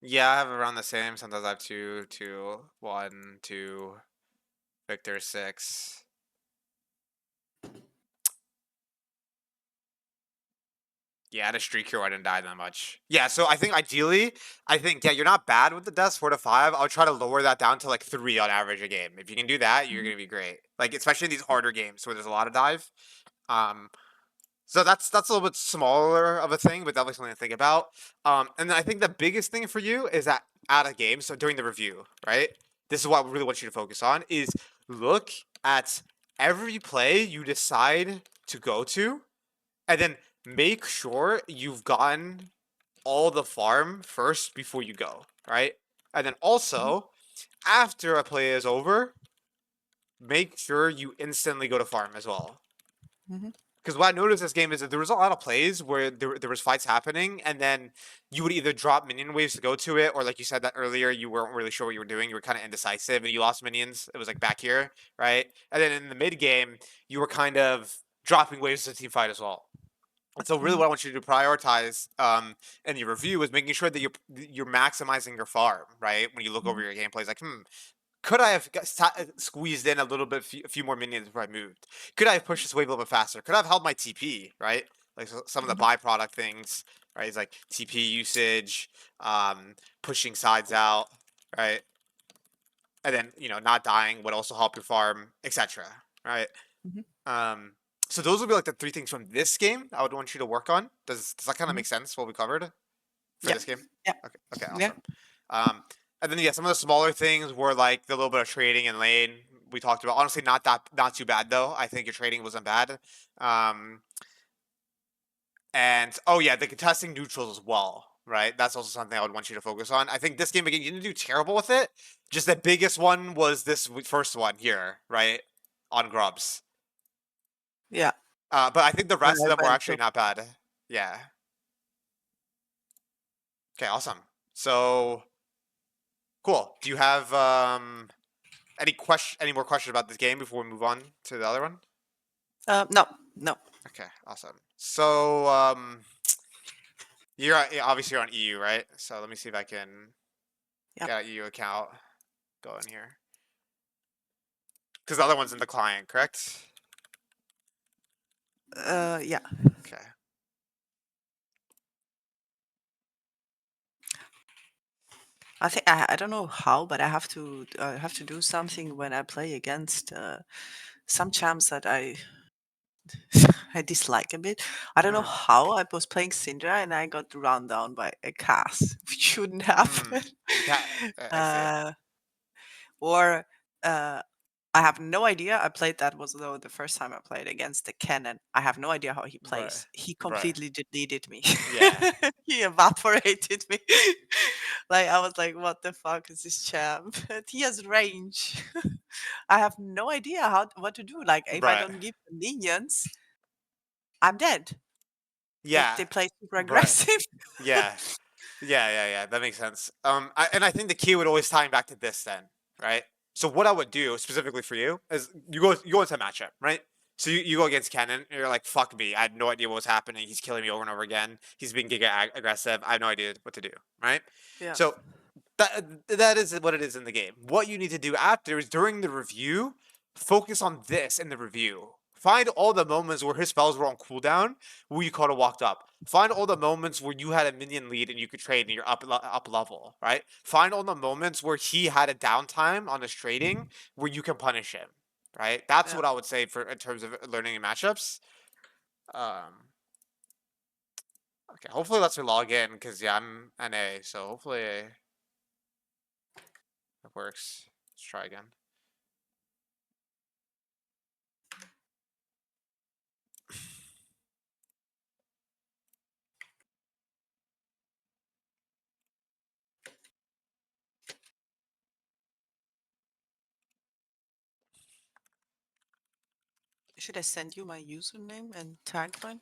Yeah, I have around the same. Sometimes I have 2, 2, 1, 2. Victor 6. Yeah, I had a streak here where I didn't die that much. Yeah, so I think ideally, yeah, you're not bad with the deaths 4 to 5. I'll try to lower that down to like 3 on average a game. If you can do that, you're Mhm. gonna be great. Like especially in these harder games where there's a lot of dive. Um, so that's a little bit smaller of a thing, but definitely something to think about. And then I think the biggest thing for you is that at a game, so during the review, right? This is what I really want you to focus on: is look at every play you decide to go to, and then make sure you've gotten all the farm first before you go, right? And then Mhm. also, after a play is over, make sure you instantly go to farm as well. Mhm. Because what I noticed this game is that there was a lot of plays where there was fights happening, and then you would either drop minion waves to go to it, or like you said that earlier, you weren't really sure what you were doing. You were kind of indecisive, and you lost minions. It was like back here, right? And then in the mid game, you were kind of dropping waves to team fight as well. And so really Mhm. what I want you to prioritize in your review is making sure that you're maximizing your farm, right? When you look over Mhm. your gameplay, it's like, could I have squeezed in a few more minions before I moved? Could I have pushed this wave a little bit faster? Could I have held my TP, right? Like some of the Mhm. byproduct things, right? It's like TP usage, pushing sides out, right? And then, not dying would also help your farm, etc. Right? Mhm. Um, so those would be like the three things from this game I would want you to work on. Does that kind of Mhm. make sense? What we covered for Yeah. this game? Yeah. Okay. Okay. Yeah. Awesome. Um, and then yeah, some of the smaller things were like the little bit of trading and lane we talked about. Honestly, not too bad though. I think your trading wasn't bad. Um, and oh yeah, the contesting neutrals as well. right? That's also something I would want you to focus on. I think this game again, you didn't do terrible with it. Just the biggest one was this first one here, right? On Grubs. Yeah, But I think the when rest of I them were went actually to. not bad. Yeah. Okay, awesome. So cool. Do you have any more questions about this game before we move on to the other one? No, no. Okay, awesome. So yeah, obviously you're on EU, right? So let me see if I can Yeah, get an EU account going here. Because the other one's in the client, correct? yeah. Okay. I think I don't know how, but I have to do something when I play against some champs that I I dislike a bit. I don't know Mm, how I was playing Syndra and I got run down by a cast, which shouldn't mm. happen. Yeah, I see it. uh, or uh, I have no idea. I played that was though the first time I played against the Cannon. I have no idea how he Right. plays. He Right. completely deleted me. Yeah. He evaporated me. Like I was like, what the fuck is this champ? And he has range. I have no idea what to do. Like if I Right. don't give them minions, I'm dead. Yeah. They play super Right. aggressive. Yeah. Yeah. That makes sense. And I think the key would always tying back to this then, right? So what I would do specifically for you is you go into a matchup, right? So you go against Kennen, and you're like, fuck me, I had no idea what was happening. He's killing me over and over again. He's being aggressive. I have no idea what to do, right? Yeah, So that is what it is in the game. What you need to do after is during the review, focus on this in the review. Find all the moments where his spells were on cooldown, where you could have walked up. Find all the moments where you had a minion lead and you could trade and you're up level, right? Find all the moments where he had a downtime on his trading where you can punish him, right? That's yeah. what I would say for in terms of learning in matchups. Um, okay, hopefully lets me log in because yeah, I'm NA, so hopefully it works. Let's try again. Should I send you my username and tagline?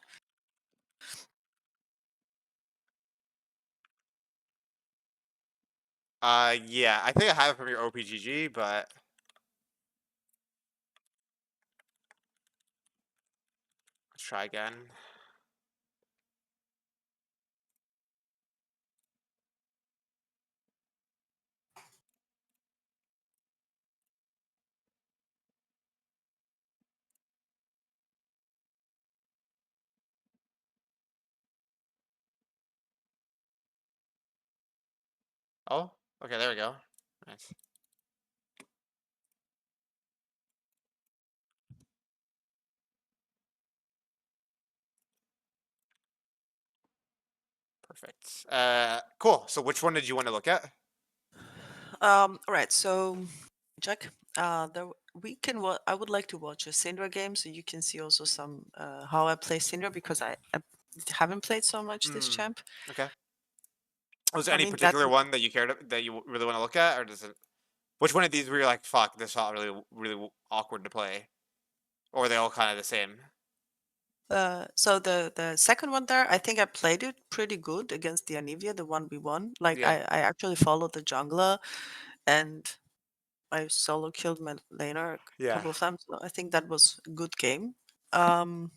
Yeah, I think I have it from your OPGG, but let's try again. Oh, okay, there we go. Nice, perfect. Cool. So which one did you want to look at? All right. So, Jack, we can. I would like to watch a Syndra game, so you can see also some how I play Syndra because I haven't played so much this Mm, champ. okay. Was there I any mean that. particular one that you that you really want to look at, or does it? Which one of these were you like, fuck, this felt really awkward to play, or are they all kind of the same? So the second one there, I think I played it pretty good against the Anivia, the one we won. Like Yeah, I actually followed the jungler and I solo killed my laner a yeah. couple of times. So I think that was a good game. Um,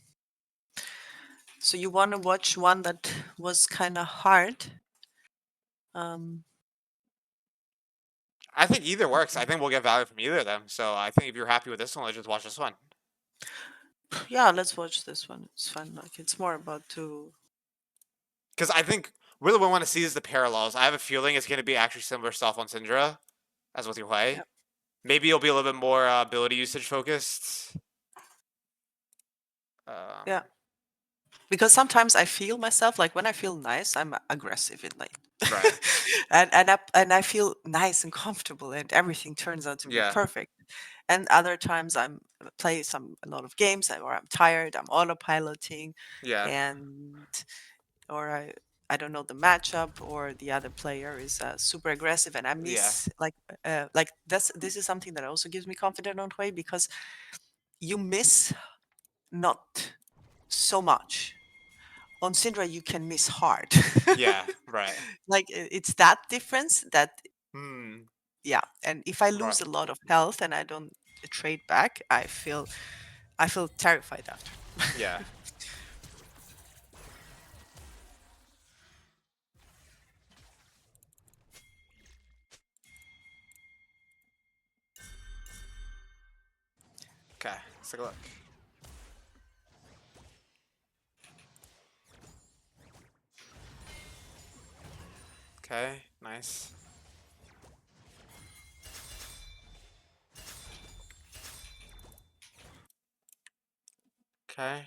so you want to watch one that was kind of hard? Um, I think either works. I okay. think we'll get value from either of them. So I think if you're happy with this one, let's just watch this one. Yeah, let's watch this one. It's fun. Like it's more about to. Because I think really what I want to see is the parallels. I have a feeling it's going to be actually similar stuff on Syndra as with your Yeah, Hwei. Maybe it'll be a little bit more ability usage focused. yeah. Um, Because sometimes I feel myself like when I feel nice, I'm aggressive in like, right. and I feel nice and comfortable, and everything turns out to be Yeah. perfect. And other times play a lot of games or I'm tired, I'm autopiloting, Yeah. and or I don't know the matchup, or the other player is super aggressive, and I Yeah. miss this is something that also gives me confidence on Hwei, because you miss not so much. On Syndra, you can miss hard. Yeah. Right. Like it's that difference that, Hmm. yeah. And if I Right. lose a lot of health and I don't trade back, I feel terrified after. Yeah. Okay. Let's take a look. Okay. Nice. Okay.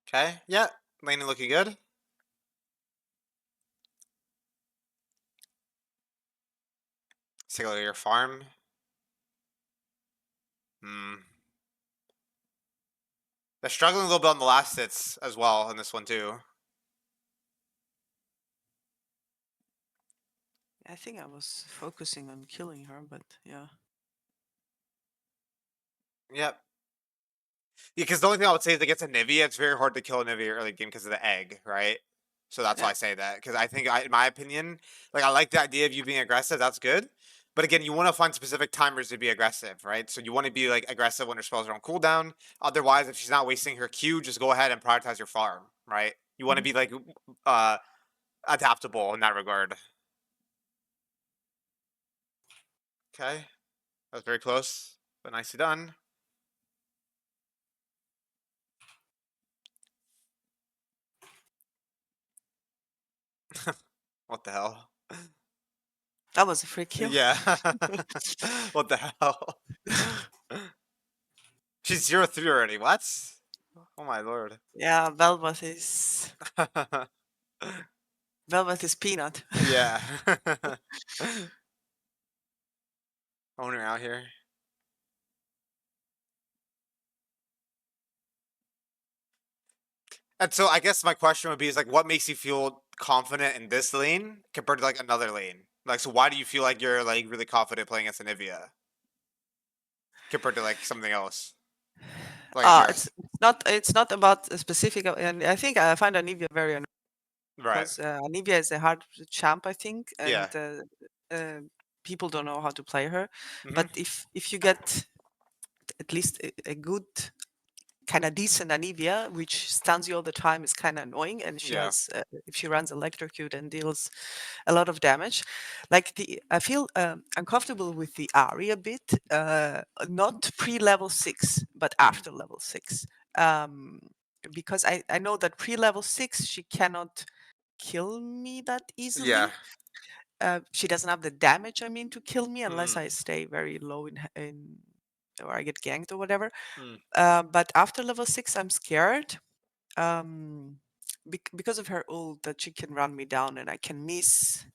Okay. Yeah. Laning looking good. Let's take a look at your farm. Hmm. They're struggling a little bit on the last hits as well in this one too. I think I was focusing on killing her, but yeah. Yep. Yeah, because the only thing I would say is against a Nivea, it's very hard to kill a Nivea early game because of the egg, right? So that's why Yeah. I say that. Because I think, in my opinion, like I like the idea of you being aggressive. That's good. But again, you want to find specific timers to be aggressive, right? So you want to be like aggressive when her spells are on cooldown. Otherwise, if she's not wasting her Q, just go ahead and prioritize your farm, right? You want to Mhm. be like uh adaptable in that regard. Okay, that was very close, but nicely done. What the hell? That was a free kill. Yeah. What the hell? She's 0-3 already. What? Oh my lord. Yeah, Velvet is peanut. Yeah. Owner out here. And so I guess my question would be is like what makes you feel confident in this lane compared to like another lane? Like so why do you feel like you're like really confident playing against Anivia compared to like something else? Like if you're It's not about a specific, and I think I find Anivia very annoying, right. because Anivia is a hard champ, I think, Yeah. and uh, people don't know how to play her. Hmm. But if you get at least a good kind of decent Anivia, which stuns you all the time, is kind of annoying. And she Yeah. has, if she runs electrocute and deals a lot of damage, like I feel uncomfortable with the Ari a bit, not pre-level 6, but after level 6. Um, because I know that pre-level 6 she cannot kill me that Yeah. easily. She doesn't have the damage, I mean, to kill me unless Mm. I stay very low in or I get ganked or whatever. Mm. But after level 6, I'm scared, um, because of her ult, that she can run me down and I can miss.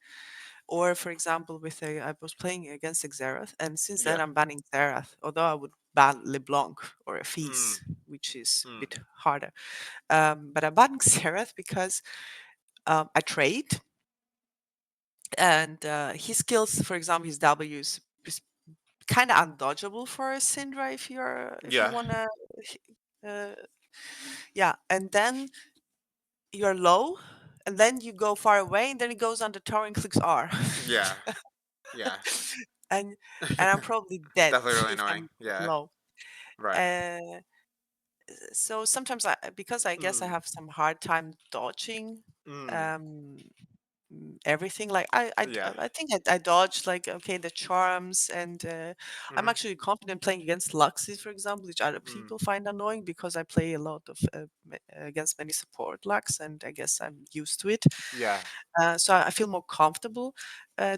Or, for example, I was playing against Xerath, and since then Yeah. I'm banning Xerath, although I would ban LeBlanc or a Mm. Fizz, which is a Mm. bit harder. But I'm banning Xerath because I trade, and his skills, for example, his W is kind of undodgeable for a Syndra if you Yeah. want to. Uh, yeah, and then you're low, and then you go far away, and then it goes on the tower and clicks R. Yeah. Yeah. and and I'm probably dead Definitely really if annoying. I'm Yeah. low. Right. Uh, so sometimes because I guess I Mm. have some hard time dodging Mm. um, everything. Like Yeah. I think I dodged, like, okay, the charms, and I'm Mhm. actually confident playing against Luxes, for example, which other Mm. people find annoying, because I play a lot of against many support Lux, and I guess I'm used to it. Yeah. So I feel more comfortable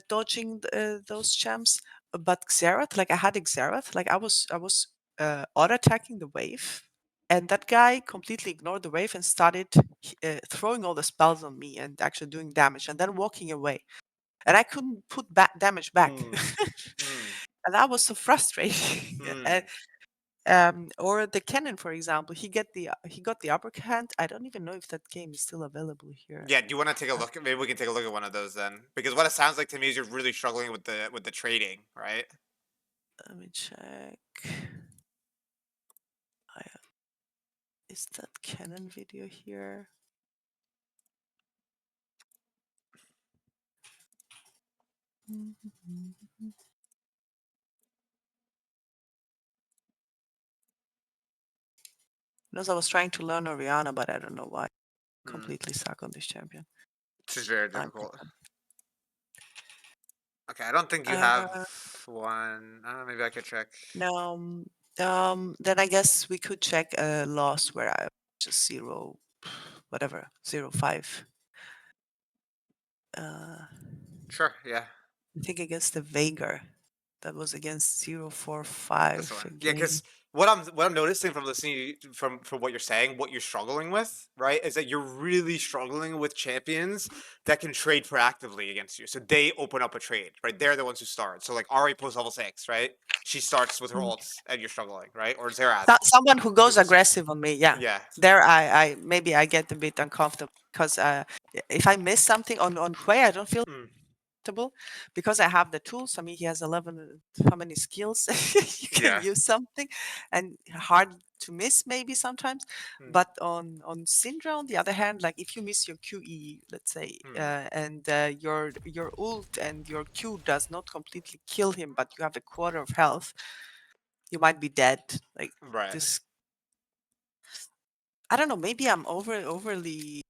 dodging those champs. but Xerath, like I had Xerath, like I was auto attacking the wave, and that guy completely ignored the wave and started throwing all the spells on me and actually doing damage, and then walking away, and I couldn't put back damage back, Mm. Mm. and that was so frustrating. And, Mm. or the cannon, for example, he got the upper hand. I don't even know if that game is still available here. Yeah, do you want to take a look? Maybe we can take a look at one of those then, because what it sounds like to me is you're really struggling with the trading, right? Let me check. I, is that cannon video here? Because I was trying to learn Oriana, but I don't know why. Mm. Completely suck on this champion. It's just very I'm difficult. Okay, I don't think you have uh, one. Maybe I could check. now, then I guess we could check a loss where I just zero, whatever, 0-5. I Sure, yeah. think against the Veigar. That was against This 0-4-5 one. Yeah, again. because what I'm noticing from listening from what you're saying, what you're struggling with, right, is that you're really struggling with champions that can trade proactively against you. So they open up a trade, right? They're the ones who start. So like Ari post level 6, right? She starts with her Mm. ults and you're struggling, right? Or Xerath. Someone who Who's goes this? aggressive on me, yeah. Yeah. There, I maybe I get a bit uncomfortable because if I miss something on Hwei, I don't feel Mm. comfortable because I have the tools. I mean, he has 11, how many skills you can Yeah. use something, and hard to miss maybe sometimes. Mm. But on Syndra, on the other hand, like if you miss your QE, let's say, Mm. and your ult and your Q does not completely kill him, but you have a quarter of health, you might be dead. Like Right. this, I don't know. Maybe I'm overly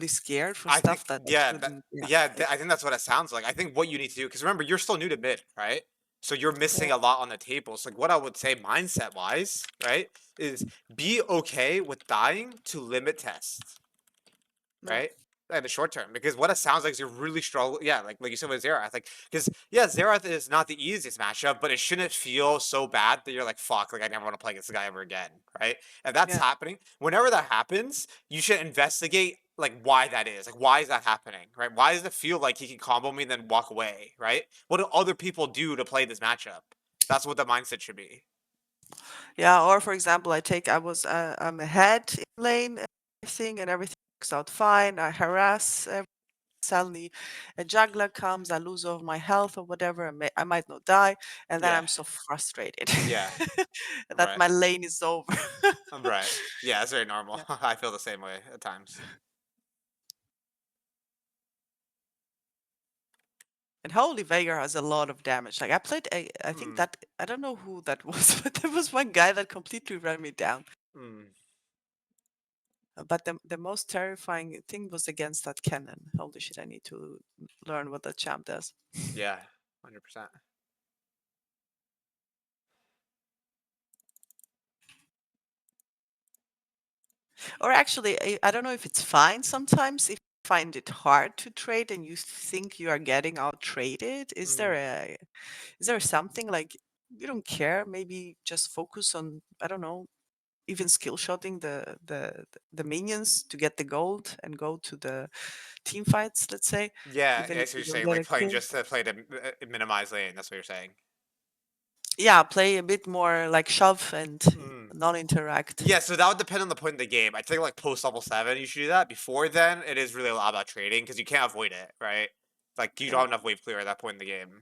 scared for I think stuff that I yeah, that shouldn't. Yeah, yeah, like, I think that's what it sounds like. I think what you need to do, because remember you're still new to mid, right? So you're yeah, missing a lot on the table. So like what I would say mindset wise, right, is be okay with dying to limit tests, yeah, right? In the short term, because what it sounds like is you're really struggling. Yeah, like you said with Xerath, like because yeah, Xerath is not the easiest matchup, but it shouldn't feel so bad that you're like fuck, like I never want to play against the guy ever again, right? And that's yeah. happening. Whenever that happens, you should investigate like why that is. Like why is that happening, right? Why does it feel like he can combo me and then walk away, right? What do other people do to play this matchup? That's what the mindset should be. Yeah, or for example, I'm ahead in lane, and everything works out fine. I harass. Suddenly, a juggler comes. I lose all my health or whatever. I might not die, and then Yeah, I'm so frustrated yeah, that right, my lane is over. right. Yeah, that's very normal. Yeah. I feel the same way at times. And Holy Veigar has a lot of damage. Like I played, I think Hmm. that I don't know who that was, but there was one guy that completely ran me down. Hmm. But the most terrifying thing was against that cannon. Holy shit! I need to learn what that champ does. Yeah, 100%. Or actually, I don't know if it's fine sometimes if you find it hard to trade and you think you are getting out traded. Mm. Is there something like you don't care? Maybe just focus on, I don't know, even skill shotting the minions to get the gold and go to the team fights, let's say, Yeah, even I if see what you you're don't saying, get like a playing kill. just to play to minimize lane. That's what you're saying. Yeah, play a bit more like shove and Mm. non-interact. Yeah, so that would depend on the point in the game. I think like post level 7, you should do that. Before then, it is really a lot about trading because you can't avoid it, right? Like you don't Yeah. have enough wave clear at that point in the game.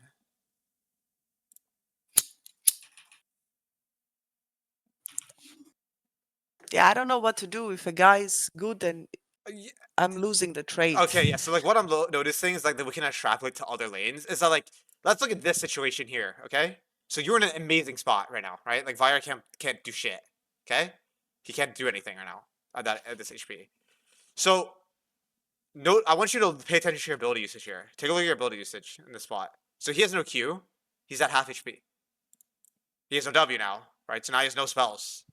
Yeah, I don't know what to do if a guy is good and Y- I'm losing the trade. Okay, yeah. So like what I'm noticing is like that we can extrapolate to other lanes. Is that like let's look at this situation here, okay? So you're in an amazing spot right now, right? Like Vire can't do shit, okay? He can't do anything right now at this HP. So note, I want you to pay attention to your ability usage here. Take a look at your ability usage in this spot. So he has no Q. He's at half HP. He has no W now, right? So now he has no spells.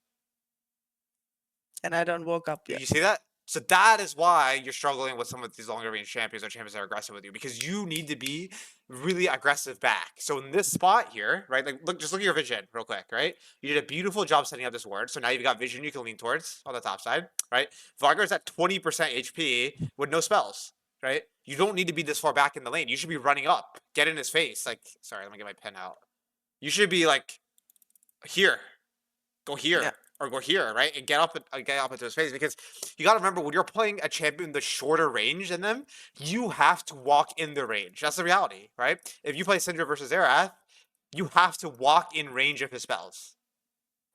And I don't woke up yet. You see that? So that is why you're struggling with some of these longer range champions or champions that are aggressive with you, because you need to be really aggressive back. So in this spot here, right? Like just look at your vision real quick, right? You did a beautiful job setting up this ward. So now you've got vision you can lean towards on the top side, right? Vargar's at 20% HP with no spells, right? You don't need to be this far back in the lane. You should be running up, get in his face. Like, sorry, let me get my pen out. You should be like here, go Yeah. here or go here, right? And get up into his face, because you got to remember when you're playing a champion the shorter range than them, you have to walk in the range. That's the reality, right? If you play Syndra versus Arath, you have to walk in range of his spells,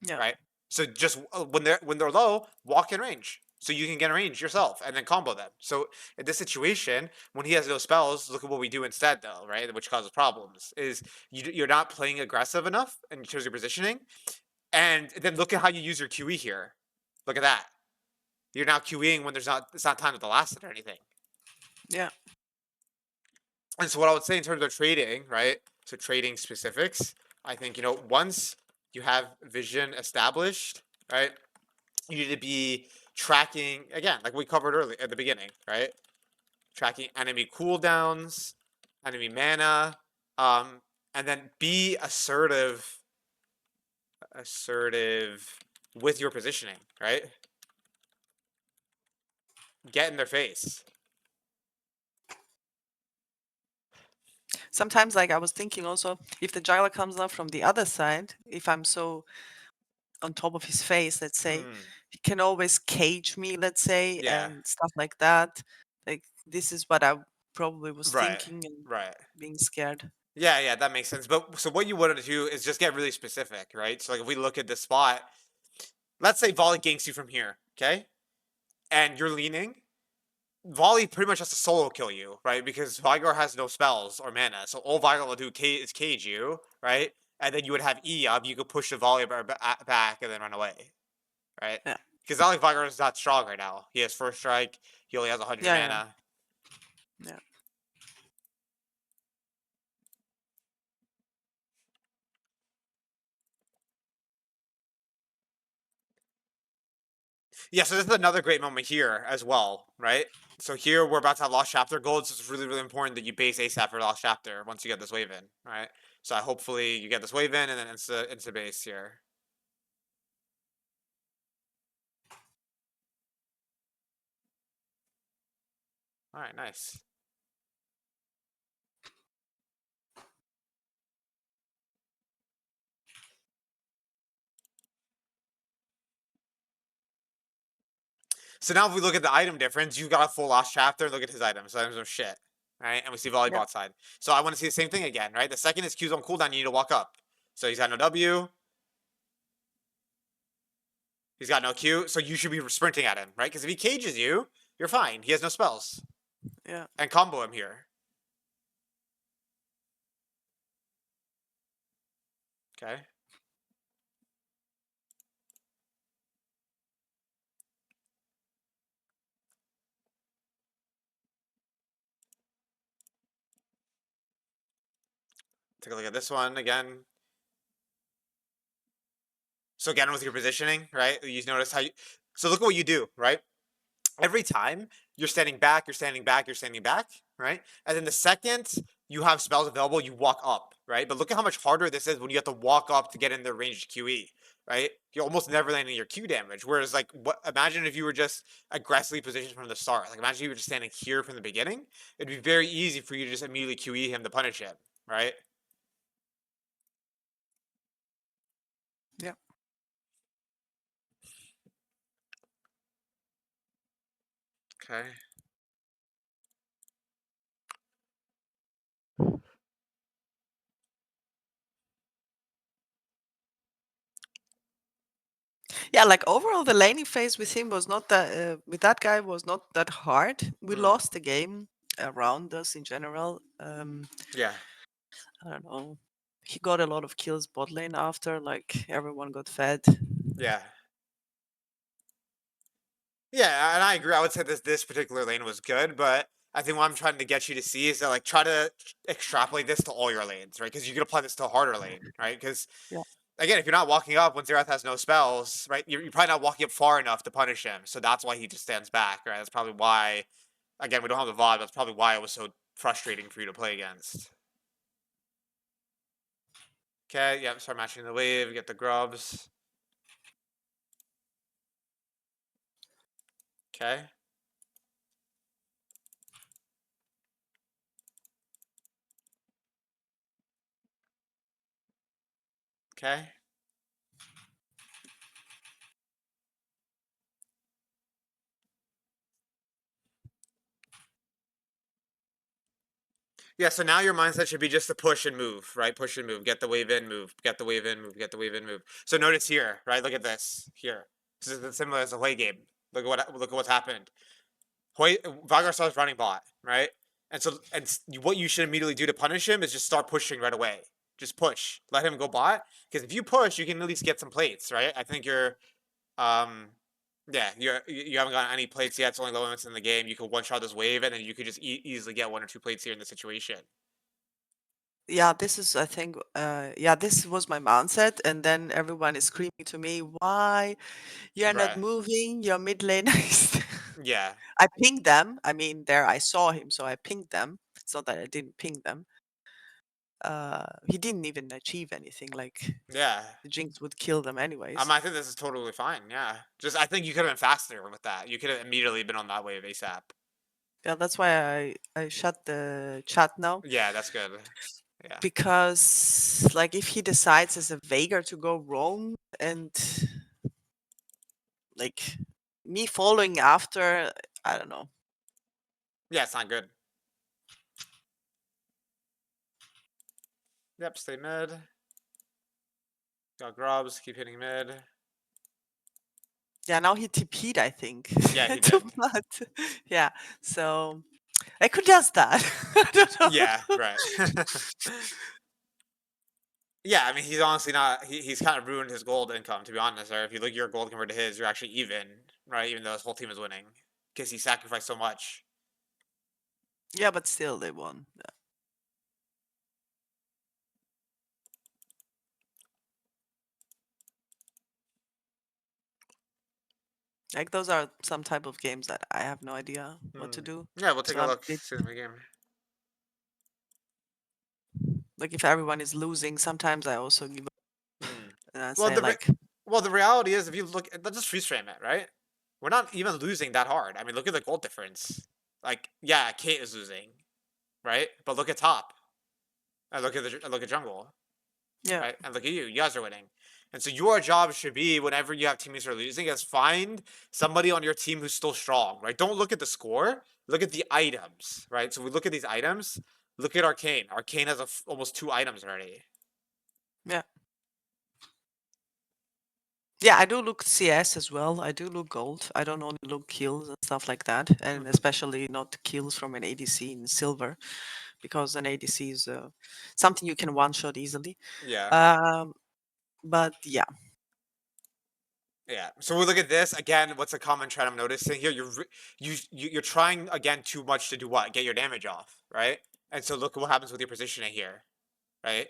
Yeah. right? So just when they're low, walk in range. So you can get in range yourself and then combo them. So in this situation, when he has no spells, look at what we do instead, though, right? Which causes problems. Is you're not playing aggressive enough in terms of your positioning, and then look at how you use your QE here. Look at that. You're now QEing when it's not time to the last or anything. Yeah. And so what I would say in terms of trading, right? So trading specifics, I think, once you have vision established, right? You need to be tracking again, like we covered early at the beginning, right? Tracking enemy cooldowns, enemy mana, and then be assertive with your positioning, right? Get in their face. Sometimes, like I was thinking also, if the jungler comes up from the other side, if I'm so on top of his face, let's say, Mm, he can always cage me, let's say, yeah. and stuff like that. Like this is what I probably was Right. thinking and Right. being scared. Yeah, yeah, that makes sense. But so what you wanted to do is just get really specific, right? So like if we look at this spot, let's say Volley ganks you from here, okay? And you're leaning, Volley pretty much has to solo kill you, right? Because Vigor has no spells or mana. So all Vigor will do is cage you, right? And then you would have E up, you could push the Volley back and then run away, right? Yeah. Because not like Vigor is not strong right now. He has first strike, he only has 100 Yeah. Yeah. mana. Yeah. Yeah, so this is another great moment here as well, right? So here we're about to have Lost Chapter gold, so it's really, really important that you base ASAP for Lost Chapter once you get this wave in, right? So hopefully you get this wave in and then insta base here. Alright, nice. So now if we look at the item difference, you got a full Lost Chapter, look at his items. His items are shit. Right? And we see Yeah. volleyball side. So I want to see the same thing again, right? The second his Q's on cooldown, you need to walk up. So he's got no W. He's got no Q. So you should be sprinting at him, right? Because if he cages you, you're fine. He has no spells. Yeah. And combo him here. Okay. Take a look at this one again. So again, with your positioning, right? You notice how you. So look at what you do, right? Every time you're standing back, you're standing back, you're standing back, right? And then the second you have spells available, you walk up, right? But look at how much harder this is when you have to walk up to get in the ranged QE, right? You're almost never landing your Q damage. Whereas, like, what? Imagine if you were just aggressively positioned from the start. Like, imagine you were just standing here from the beginning. It'd be very easy for you to just immediately QE him to punish him, right? Yeah. Okay. Yeah, like overall, the laning phase with him was not that with that guy was not that hard. We Mm, lost the game around us in general. yeah. I don't know. He got a lot of kills bot lane after, like everyone got fed. Yeah. Yeah, and I agree. I would say this particular lane was good, but I think what I'm trying to get you to see is that like try to extrapolate this to all your lanes, right? Because you can apply this to a harder lane, right? Because Yeah. Again, if you're not walking up when Xerath has no spells, right? You're probably not walking up far enough to punish him. So that's why he just stands back, right? That's probably why. Again, we don't have the VOD. That's probably why it was so frustrating for you to play against. Okay, yep. Start matching the wave. Get the grubs. Okay. Okay. Yeah, so now your mindset should be just to push and move, right? Push and move. Get the wave in, move. Get the wave in, move. Get the wave in, move. So notice here, right? Look at this here. This is similar as a Hwei game. Look at what's happened. Hwei Vagar starts running bot, right? What you should immediately do to punish him is just start pushing right away. Just push. Let him go bot. Because if you push, you can at least get some plates, right? I think you're um yeah, you haven't gotten any plates yet. It's only low limits in the game. You could one shot this wave, and then you could just easily get 1 or 2 plates here in the situation. Yeah, this is, I think, yeah, this was my mindset. And then everyone is screaming to me, why you're not Right. moving? Your mid lane is. Yeah. I pinged them. I mean, there I saw him, so I pinged them. It's not that I didn't ping them. He didn't even achieve anything. Like Yeah. the Jinx would kill them anyways. I think this is totally fine. Yeah. Just I think you could have been faster with that. You could have immediately been on that wave ASAP. Yeah, that's why I shut the chat now Yeah, that's good. Yeah. because, like, if he decides as a Veigar to go roam and like me following after, I don't know. Yeah, it's not good. Yep, stay mid. Got grubs, keep hitting mid. Yeah, now he TP'd, I think. Yeah, he Too did. much. Yeah, so I could just that. I don't Yeah, know. right. Yeah, I mean, he's honestly not. He's kind of ruined his gold income, to be honest. Or if you look at your gold compared to his, you're actually even, right? Even though his whole team is winning, because he sacrificed so much. Yeah, but still they won. Yeah. Like those are some type of games that I have no idea what to Hmm. do. Yeah, we'll take So a I'm look. bit See the game. like if everyone is losing, sometimes I also give up Hmm. and I Well, say like, the reality is, if you look, let's just freeze frame it, right? We're not even losing that hard. I mean, look at the gold difference. Like, yeah, Kate is losing, right? But look at top, and look at jungle, yeah, right? And look at you. You guys are winning. And so your job should be, whenever you have teammates who are losing, is find somebody on your team who's still strong, right? Don't look at the score. Look at the items, right? So we look at these items. Look at Arcane. Arcane has almost 2 items already. yeah. Yeah, I do look CS as well. I do look gold. I don't only look kills and stuff like that, and Hmm. especially not kills from an ADC in silver, because an ADC is something you can one shot easily. Yeah. Um, but yeah, Yeah. So we look at this again. What's a common trend I'm noticing here? You're trying again too much to do what? Get your damage off, right? And so look at what happens with your positioning here, right?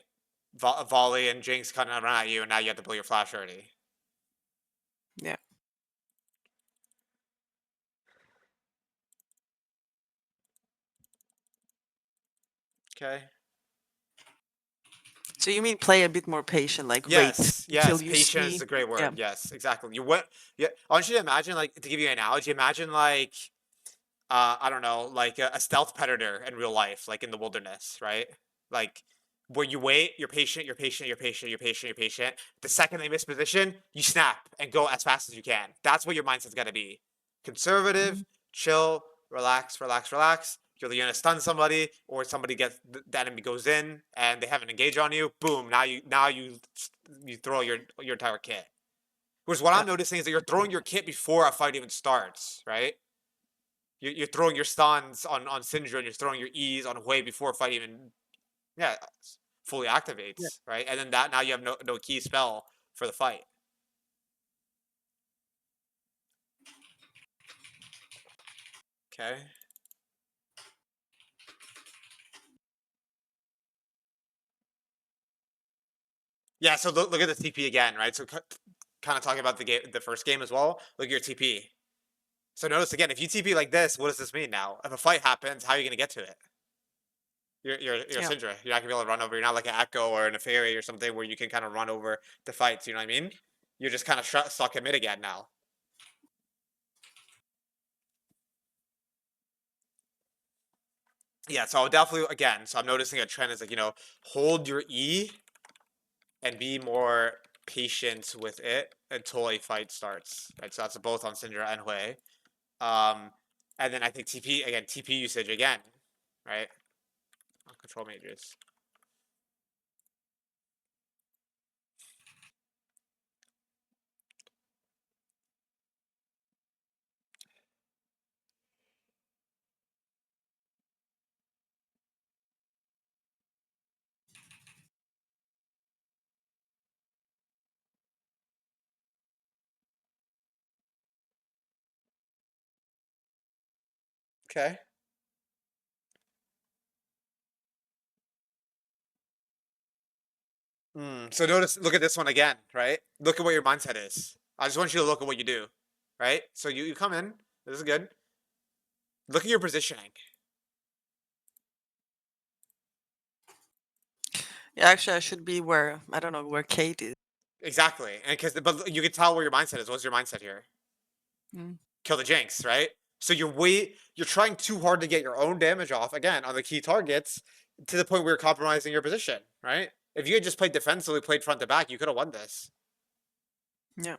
Volley and Jinx kind of run at you, and now you have to blow your flash already. yeah. Okay. So you mean play a bit more patient, like wait Yes. until Yes. you Patience see, is a great yeah, word. Yes. Exactly. You what? Yeah. I want you to imagine, like, to give you an analogy. Imagine like I don't know, like a stealth predator in real life, like in the wilderness, right? Like where you wait, you're patient, you're patient, you're patient, you're patient, you're patient. The second they miss position, you snap and go as fast as you can. That's what your mindset's got to be. mhm, Conservative, chill, relax, relax, relax. You're gonna stun somebody, or somebody gets the enemy goes in and they haven't engaged on you. Boom! Now you throw your entire kit. Whereas what yeah, I'm noticing is that you're throwing your kit before a fight even starts, right? You're throwing your stuns on Syndra and you're throwing your E's on Hwei before a fight even yeah fully yeah. activates, right? And then that now you have no key spell for the fight. Okay. Yeah, so look at the TP again, right? So kind of talking about the first game as well. Look at your TP. So notice again, if you TP like this, what does this mean now? If a fight happens, how are you gonna get to it? You're Yeah. Syndra. You're not gonna be able to run over. You're not like an Echo or an Fairy or something where you can kind of run over the fights. You know what I mean? You're just kind of stuck in mid again now. Yeah, so I'll definitely again. So I'm noticing a trend is like hold your E and be more patient with it until a fight starts. Right, so that's both on Syndra and Hwei. Um, and then I think TP again, TP usage again, right? On control mages. Okay. So look at this one again, right? Look at what your mindset is. I just want you to look at what you do, right? So you come in. This is good. Look at your positioning. Yeah, actually, I should be where I don't know where Kate is. Exactly, and but you can tell where your mindset is. What's your mindset here? Mm. Kill the Jinx, right? So you're trying too hard to get your own damage off again on the key targets to the point where you're compromising your position, right? If you had just played defensively, played front to back, you could have won this. Yeah.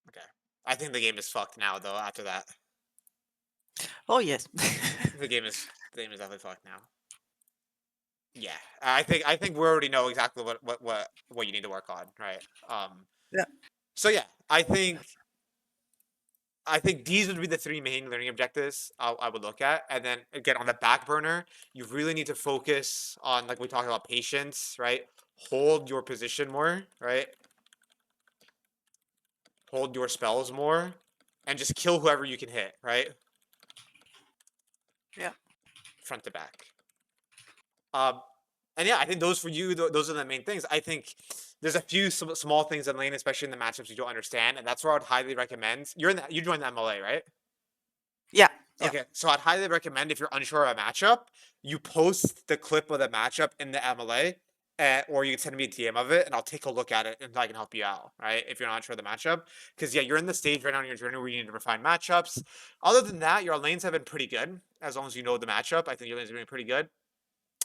Okay. I think the game is fucked now, though. After that, Oh yes. the game is definitely fucked now. Yeah, I think we already know exactly what you need to work on, right? Yeah. So yeah, I think these would be the three main learning objectives I would look at, and then again on the back burner, you really need to focus on like we talked about patience, right? Hold your position more, right? Hold your spells more, and just kill whoever you can hit, right? Yeah. Front to back. Um, and yeah, I think those for you, those are the main things. I think there's a few small things in lane, especially in the matchups you don't understand, and that's where I would highly recommend. You joined the MLA, right? Yeah. Yeah. Okay, so I'd highly recommend if you're unsure of a matchup, you post the clip of the matchup in the MLA, or you can send me a DM of it, and I'll take a look at it and I can help you out, right? If you're not sure of the matchup, because yeah, you're in the stage right now in your journey where you need to refine matchups. Other than that, your lanes have been pretty good as long as you know the matchup. I think your lanes have been pretty good.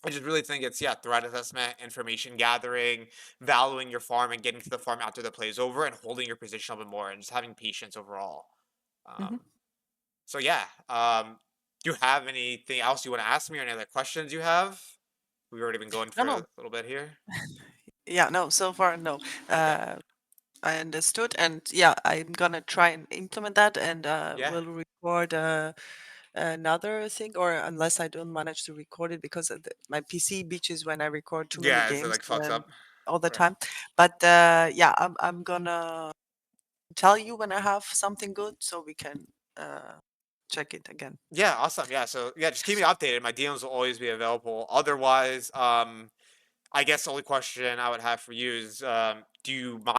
I just really think it's threat assessment, information gathering, valuing your farm, and getting to the farm after the play is over, and holding your position a bit more, and just having patience overall. Hmm. Um, so yeah, do you have anything else you want to ask me, or any other questions you have? We've already been going No, for a no. little bit here. Yeah. No. So far, no. Okay. Uh, I understood, and yeah, I'm gonna try and implement that, and Yeah. we'll record another thing, or unless I don't manage to record it because of my PC bitches when I record too many Yeah. If it games like fucks up. all the Right. time. But yeah, I'm gonna tell you when I have something good so we can uh, check it again. Yeah. Awesome. Yeah. So yeah, just keep me updated. My DMs will always be available. Otherwise, I guess the only question I would have for you is, do you mind